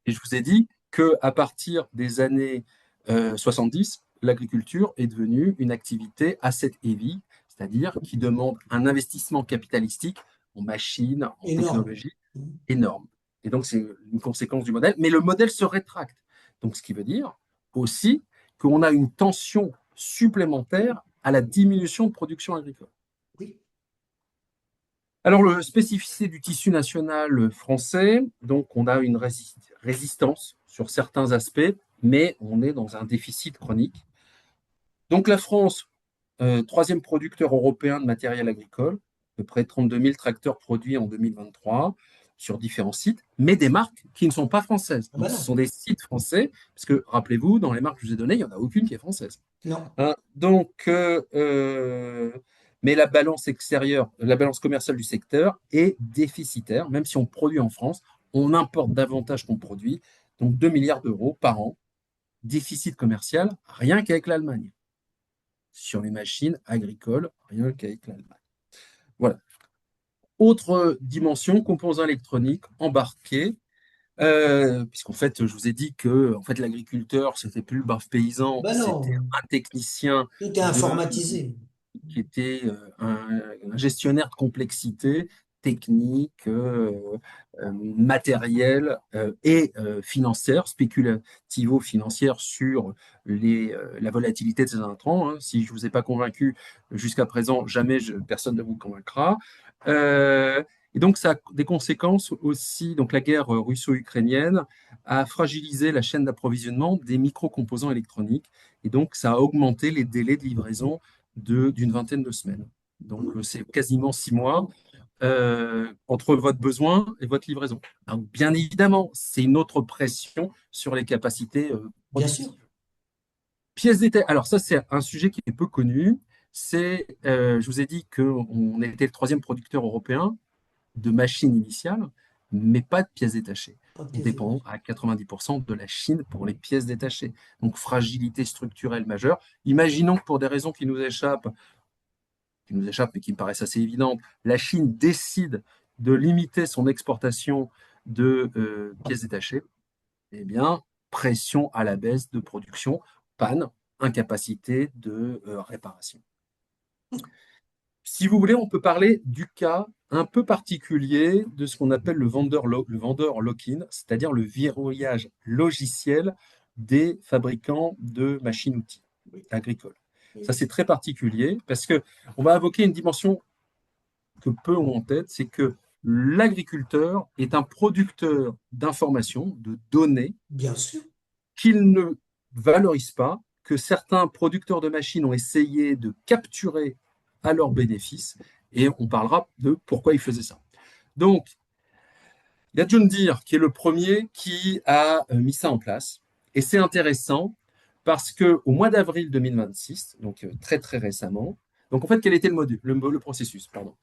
Et je vous ai dit, qu'à partir des années 70, l'agriculture est devenue une activité asset heavy, c'est-à-dire qui demande un investissement capitalistique en machines, en Énorme. technologie énorme. Et donc, c'est une conséquence du modèle. Mais le modèle se rétracte. Donc, ce qui veut dire aussi qu'on a une tension supplémentaire à la diminution de production agricole. Oui. Alors, le spécificité du tissu national français, donc on a une résistance sur certains aspects, mais on est dans un déficit chronique. Donc la France, troisième producteur européen de matériel agricole, à peu près 32 000 tracteurs produits en 2023 sur différents sites, mais des marques qui ne sont pas françaises. Ah bah Donc ce non. sont des sites français, parce que rappelez-vous, dans les marques que je vous ai données, il n'y en a aucune qui est française. Non. Hein, donc, mais la balance extérieure, la balance commerciale du secteur est déficitaire. Même si on produit en France, on importe davantage qu'on produit. Donc 2 milliards d'euros par an, déficit commercial, rien qu'avec l'Allemagne. Sur les machines agricoles, rien qu'avec l'Allemagne. Voilà. Autre dimension, composants électroniques embarqués, puisqu'en fait, je vous ai dit que en fait, l'agriculteur, c'était plus le brave paysan, Ben c'était non. un technicien Tout est de informatisé. qui était un gestionnaire de complexité technique, matérielle et financière, spéculativo-financière sur la volatilité de ces intrants. Hein. Si je ne vous ai pas convaincu jusqu'à présent, jamais personne ne vous convaincra. Euh, et donc, ça a des conséquences aussi. Donc, la guerre russo-ukrainienne a fragilisé la chaîne d'approvisionnement des micro-composants électroniques. Et donc, ça a augmenté les délais de livraison d'une vingtaine de semaines. Donc, c'est quasiment 6 mois entre votre besoin et votre livraison. Donc, bien évidemment, c'est une autre pression sur les capacités Bien sûr. productives. Pièces détachées. Alors, ça, c'est un sujet qui est peu connu. Je vous ai dit qu'on était le troisième producteur européen de machines initiales, mais pas de pièces détachées. Pas de On pièces dépend détachées. à 90% de la Chine pour les pièces détachées. Donc, fragilité structurelle majeure. Imaginons que pour des raisons qui nous échappent et qui me paraissent assez évidentes, la Chine décide de limiter son exportation de pièces détachées, eh bien, pression à la baisse de production, panne, incapacité de réparation. Si vous voulez, on peut parler du cas un peu particulier de ce qu'on appelle le vendeur lock-in, c'est-à-dire le verrouillage logiciel des fabricants de machines-outils Oui. agricoles. Ça, Oui. c'est très particulier parce que on va invoquer une dimension que peu ont en tête, c'est que l'agriculteur est un producteur d'informations, de données, Bien sûr. qu'il ne valorise pas, que certains producteurs de machines ont essayé de capturer à leur bénéfice, et on parlera de pourquoi ils faisaient ça. Donc, il y a John Deere qui est le premier qui a mis ça en place, et c'est intéressant parce que au mois d'avril 2026, donc très très récemment, donc en fait, quel était le processus, pardon.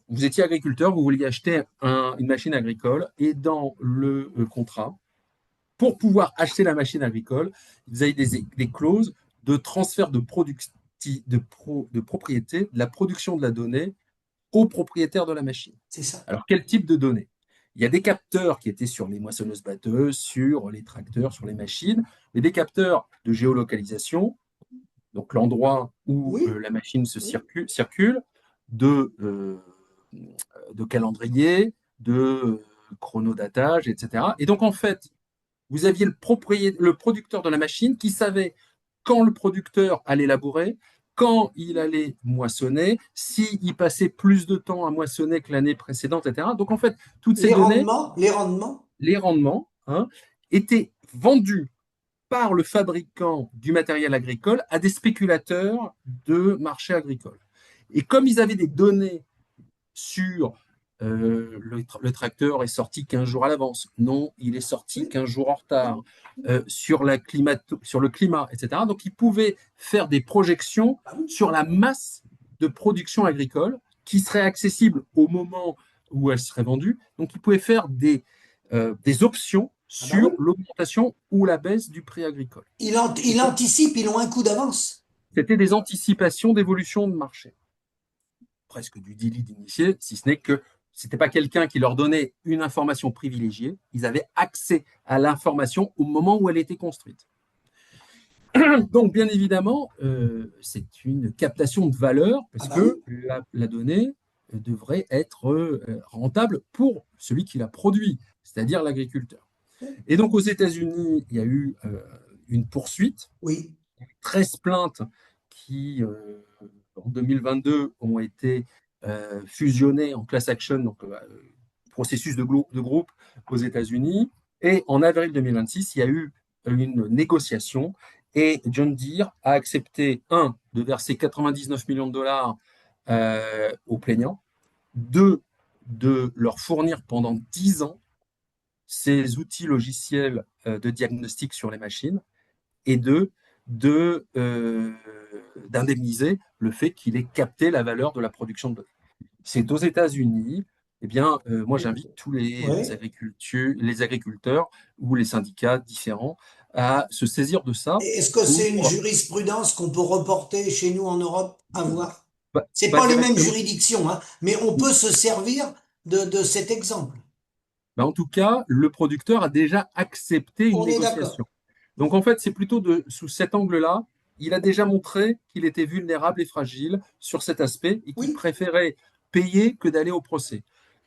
Vous étiez agriculteur, vous vouliez acheter une machine agricole, et dans le contrat, pour pouvoir acheter la machine agricole, vous avez des clauses de transfert de propriété de la production de la donnée au propriétaire de la machine. C'est ça. Alors, quel type de données? Il y a des capteurs qui étaient sur les moissonneuses-batteuses, sur les tracteurs, sur les machines, et des capteurs de géolocalisation, donc l'endroit où Oui. la machine se Oui. circule, de, euh, de calendrier, de chronodatage, etc. Et donc, en fait, vous aviez le producteur de la machine qui savait quand le producteur allait labourer, quand il allait moissonner, s'il passait plus de temps à moissonner que l'année précédente, etc. Donc, en fait, toutes ces données, Les rendements, les rendements, hein, étaient vendus par le fabricant du matériel agricole à des spéculateurs de marché agricole. Et comme ils avaient des données sur le tracteur est sorti 15 jours à l'avance, non, il est sorti oui. 15 jours en retard, sur le climat, etc. Donc, ils pouvaient faire des projections Ah oui. sur la masse de production agricole qui serait accessible au moment où elle serait vendue. Donc, ils pouvaient faire des options Ah bah oui. sur l'augmentation ou la baisse du prix agricole. Il anticipe, ils ont un coup d'avance. C'était des anticipations d'évolution de marché. Presque du délit d'initié, si ce n'est que C'était pas quelqu'un qui leur donnait une information privilégiée. Ils avaient accès à l'information au moment où elle était construite. Donc, bien évidemment, c'est une captation de valeur Ah parce bah oui. que la donnée devrait être rentable pour celui qui la produit, c'est-à-dire l'agriculteur. Et donc, aux États-Unis, il y a eu une poursuite, Oui. 13 plaintes qui, en 2022, ont été fusionnées en class action, donc processus de groupe aux États-Unis. Et en avril 2026, il y a eu une négociation et John Deere a accepté, un, de verser 99 millions de dollars aux plaignants, deux, de leur fournir pendant 10 ans ces outils logiciels de diagnostic sur les machines, et deux, d'indemniser le fait qu'il ait capté la valeur de la production de données. C'est aux États-Unis. Eh bien, moi, j'invite tous Ouais. les agriculteurs ou les syndicats différents à se saisir de ça Et est-ce que c'est une pour, jurisprudence qu'on peut reporter chez nous en Europe à voir? C'est pas pas les mêmes directement. juridictions, hein, mais on peut se servir de cet exemple. Ben, en tout cas, le producteur a déjà accepté une On est d'accord. négociation. Donc, en fait, c'est plutôt sous cet angle-là, il a déjà montré qu'il était vulnérable et fragile sur cet aspect et qu'il Oui. préférait payer que d'aller au procès.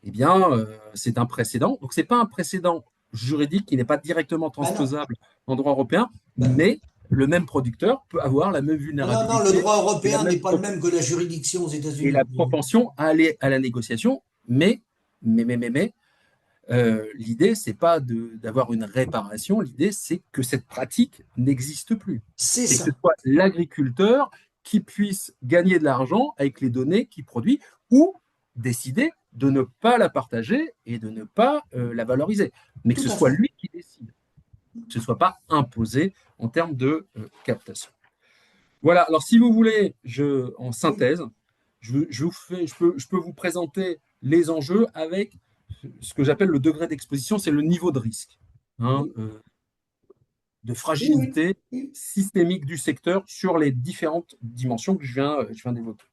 Eh bien, c'est un précédent. Donc, ce n'est pas un précédent juridique qui n'est pas directement Ben non. transposable en droit européen, Ben non. mais le même producteur peut avoir la même Non, non, non, le vulnérabilité droit et la européen n'est même pas le même que la juridiction aux et la États-Unis. propension à aller à la négociation, mais, l'idée, c'est pas d'avoir une réparation, l'idée, c'est que cette pratique n'existe plus. C'est C'est que ce ça. soit l'agriculteur qui puisse gagner de l'argent avec les données qu'il produit ou décider de ne pas la partager et de ne pas la valoriser. Mais que Tout ce à soit fait. lui qui décide, que ce ne soit pas imposé en termes de captation. Voilà, alors si vous voulez, en Oui. synthèse, je peux vous présenter les enjeux avec ce que j'appelle le degré d'exposition, c'est le niveau de risque, hein, Oui. de Oui, oui. fragilité Oui. systémique du secteur sur les différentes dimensions que je viens d'évoquer.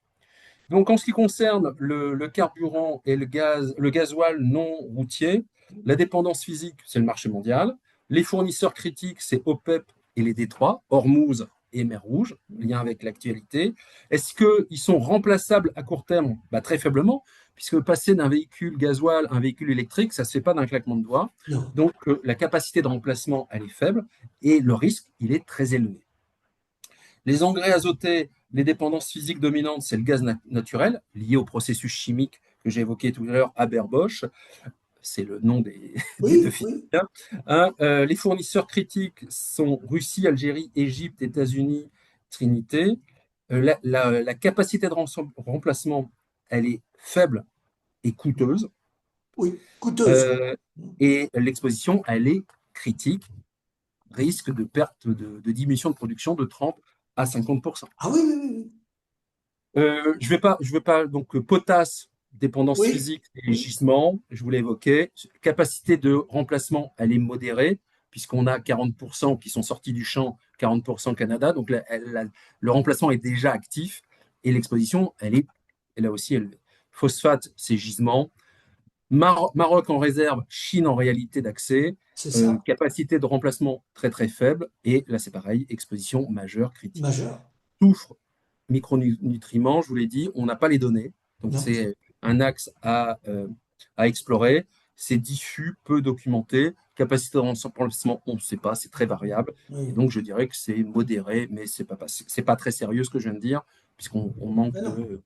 Donc en ce qui concerne le carburant et le gasoil non routier, la dépendance physique, c'est le marché mondial. Les fournisseurs critiques, c'est OPEP et les Détroits, Hormuz et Mer Rouge, lien avec l'actualité. Est-ce qu'ils sont remplaçables à court terme? Bah, très faiblement, puisque passer d'un véhicule gasoil à un véhicule électrique, ça ne se fait pas d'un claquement de doigts. Non. Donc la capacité de remplacement, elle est faible et le risque, il est très élevé. Les engrais azotés, les dépendances physiques dominantes, c'est le gaz naturel, lié au processus chimique que j'ai évoqué tout à l'heure, Haber-Bosch, c'est le nom des deux Oui, oui. physiciens. Hein, les fournisseurs critiques sont Russie, Algérie, Égypte, États-Unis, Trinité. La capacité de remplacement, elle est faible et coûteuse. Oui. Coûteuse. Euh, et l'exposition, elle est critique, risque de perte de diminution de production de 30 à 50%. Ah oui, oui, oui. Je vais pas, donc potasse, dépendance Oui. physique et Oui. gisement, je vous l'ai évoqué. Capacité de remplacement, elle est modérée, puisqu'on a 40% qui sont sortis du champ, 40% Canada. Donc le remplacement est déjà actif et l'exposition, elle est aussi élevée. Phosphate, c'est gisement. Maroc en réserve, Chine en réalité d'accès. C'est ça. Capacité de remplacement très très faible. Et là, c'est pareil, exposition majeure critique. Majeur. Soufre, micronutriments, je vous l'ai dit, on n'a pas les données. Donc, Non. c'est un axe à explorer. C'est diffus, peu documenté. Capacité de remplacement, on ne sait pas, c'est très variable. Et Oui. donc, je dirais que c'est modéré, mais c'est pas très sérieux ce que je viens de dire, puisqu'on manque Mais non. de.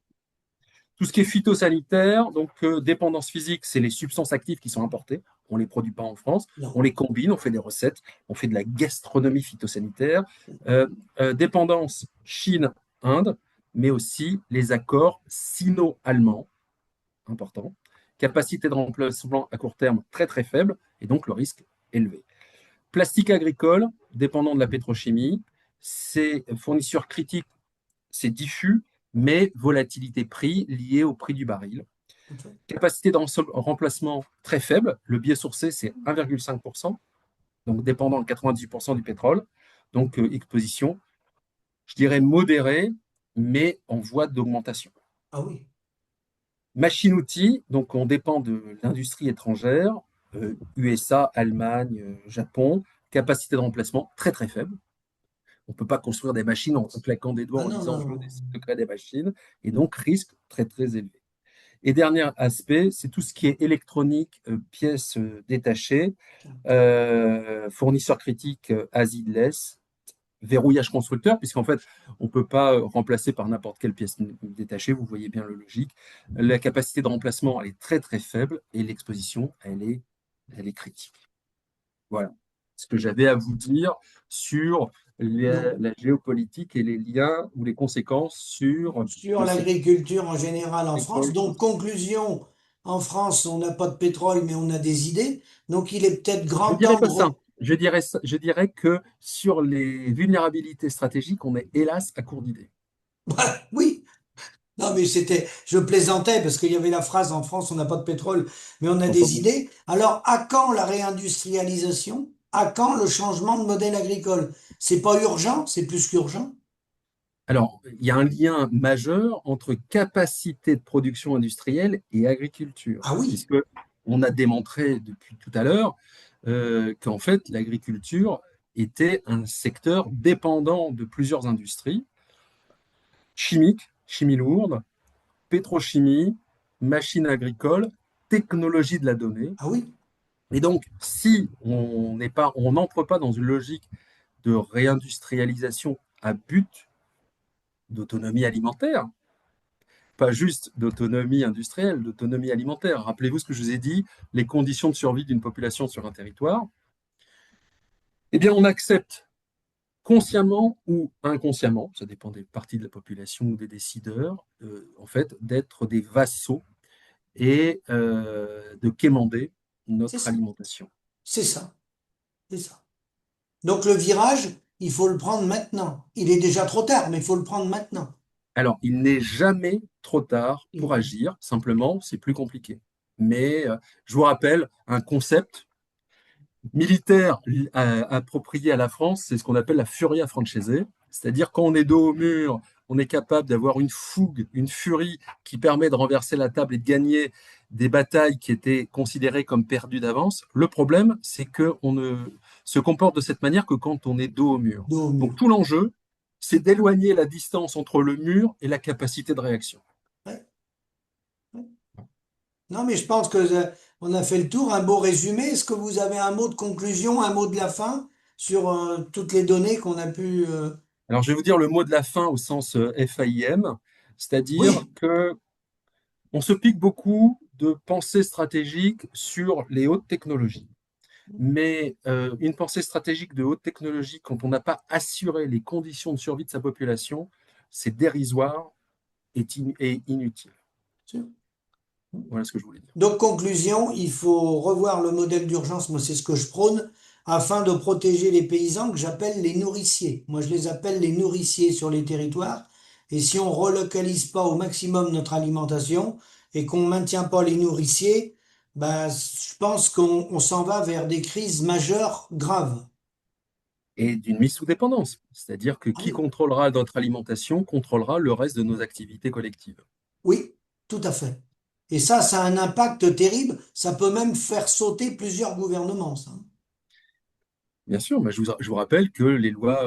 Tout ce qui est phytosanitaire, donc dépendance physique, c'est les substances actives qui sont importées. On ne les produit pas en France. On Non. les combine, on fait des recettes, on fait de la gastronomie phytosanitaire. Dépendance Chine, Inde, mais aussi les accords sino-allemands, important. Capacité de remplacement à court terme très très faible et donc le risque élevé. Plastique agricole, dépendant de la pétrochimie, c'est fournisseurs critiques, c'est diffus, mais volatilité prix liée au prix du baril. Tout à fait. Capacité de remplacement très faible, le biosourcé c'est 1,5%, donc dépendant de 98% du pétrole. Donc exposition, je dirais modérée, mais en voie d'augmentation. Ah oui. Machine-outil, donc on dépend de l'industrie étrangère, USA, Allemagne, Japon, capacité de remplacement très très faible. On ne peut pas construire des machines en claquant des doigts Ah en non, disant non, je non. décide de créer des machines, et donc risque très très élevé. Et dernier aspect, c'est tout ce qui est électronique, pièces détachées, fournisseurs critiques Asie de l'Est, verrouillage constructeur, puisqu'en fait, on ne peut pas remplacer par n'importe quelle pièce détachée, vous voyez bien le logique. La capacité de remplacement, elle est très très faible et l'exposition, elle est critique. Voilà ce que j'avais à vous dire sur Donc, la géopolitique et les liens ou les conséquences sur sur le secteur l'agriculture en général en France. agricole. Donc, conclusion, en France, on n'a pas de pétrole, mais on a des idées. Donc, il est peut-être Je grand dirais temps pas ça. Je dirais que sur les vulnérabilités stratégiques, on est hélas à court d'idées. Oui, non, mais je plaisantais parce qu'il y avait la phrase en France, on n'a pas de pétrole, mais on a des Entendu. idées. Alors, à quand la réindustrialisation? À quand le changement de modèle agricole? C'est pas urgent, c'est plus qu'urgent. Alors, il y a un lien majeur entre capacité de production industrielle et agriculture, Ah oui, puisque on a démontré depuis tout à l'heure qu'en fait, l'agriculture était un secteur dépendant de plusieurs industries, chimiques, chimie lourde, pétrochimie, machines agricoles, technologie de la donnée. ah oui, Et donc, si on n'entre pas dans une logique de réindustrialisation à but d'autonomie alimentaire, pas juste d'autonomie industrielle, d'autonomie alimentaire. Rappelez-vous ce que je vous ai dit, les conditions de survie d'une population sur un territoire. Eh bien, on accepte consciemment ou inconsciemment, ça dépend des parties de la population ou des décideurs, en fait, d'être des vassaux et de quémander c'est notre ça, alimentation. c'est ça, c'est ça. Donc le virage, il faut le prendre maintenant. Il est déjà trop tard, mais il faut le prendre maintenant. Alors, il n'est jamais trop tard pour Il- agir, simplement, c'est plus compliqué. Mais je vous rappelle un concept militaire approprié à la France, c'est ce qu'on appelle la furia francese, c'est-à-dire quand on est dos au mur, on est capable d'avoir une fougue, une furie qui permet de renverser la table et de gagner des batailles qui étaient considérées comme perdues d'avance. Le problème, c'est qu'on ne se comporte de cette manière que quand on est dos au mur. Dos au Donc mur. tout l'enjeu, c'est d'éloigner la distance entre le mur et la capacité de réaction. Ouais, ouais. Non, mais je pense que on a fait le tour, un beau résumé. Est-ce que vous avez un mot de conclusion, un mot de la fin sur toutes les données qu'on a pu... Alors je vais vous dire le mot de la fin au sens FAIM, c'est-à-dire Oui, que on se pique beaucoup de pensée stratégique sur les hautes technologies. Mais une pensée stratégique de haute technologie, quand on n'a pas assuré les conditions de survie de sa population, c'est dérisoire et inutile. sûr. Voilà ce que je voulais dire. Donc, conclusion, il faut revoir le modèle d'urgence, moi c'est ce que je prône, afin de protéger les paysans que j'appelle les nourriciers. Moi je les appelle les nourriciers sur les territoires. Et si on relocalise pas au maximum notre alimentation et qu'on maintient pas les nourriciers, bah, je pense qu'on s'en va vers des crises majeures graves. Et d'une mise sous dépendance, c'est-à-dire que Ah qui oui, contrôlera notre alimentation contrôlera le reste de nos activités collectives. oui, tout à fait. Et ça a un impact terrible. Ça peut même faire sauter plusieurs gouvernements, ça. Bien sûr, mais je vous rappelle que les lois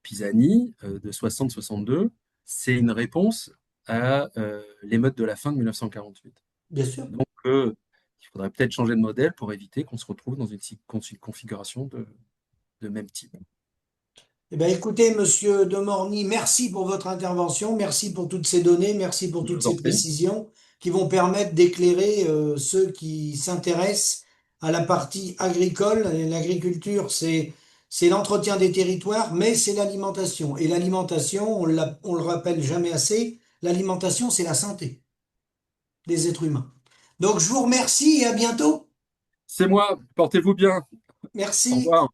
Pisani de 60-62, c'est une réponse à l'émeute de la fin de 1948. Bien sûr. Donc, il faudrait peut-être changer de modèle pour éviter qu'on se retrouve dans une configuration de même type. Eh bien, écoutez, Monsieur de Morny, merci pour votre intervention, merci pour toutes ces données, merci pour Je toutes vous en ces prie. précisions qui vont permettre d'éclairer ceux qui s'intéressent à la partie agricole. Et l'agriculture, c'est l'entretien des territoires, mais c'est l'alimentation. Et l'alimentation, on le rappelle jamais assez, l'alimentation, c'est la santé des êtres humains. Donc, je vous remercie et à bientôt. C'est moi, portez-vous bien. Au Merci. revoir.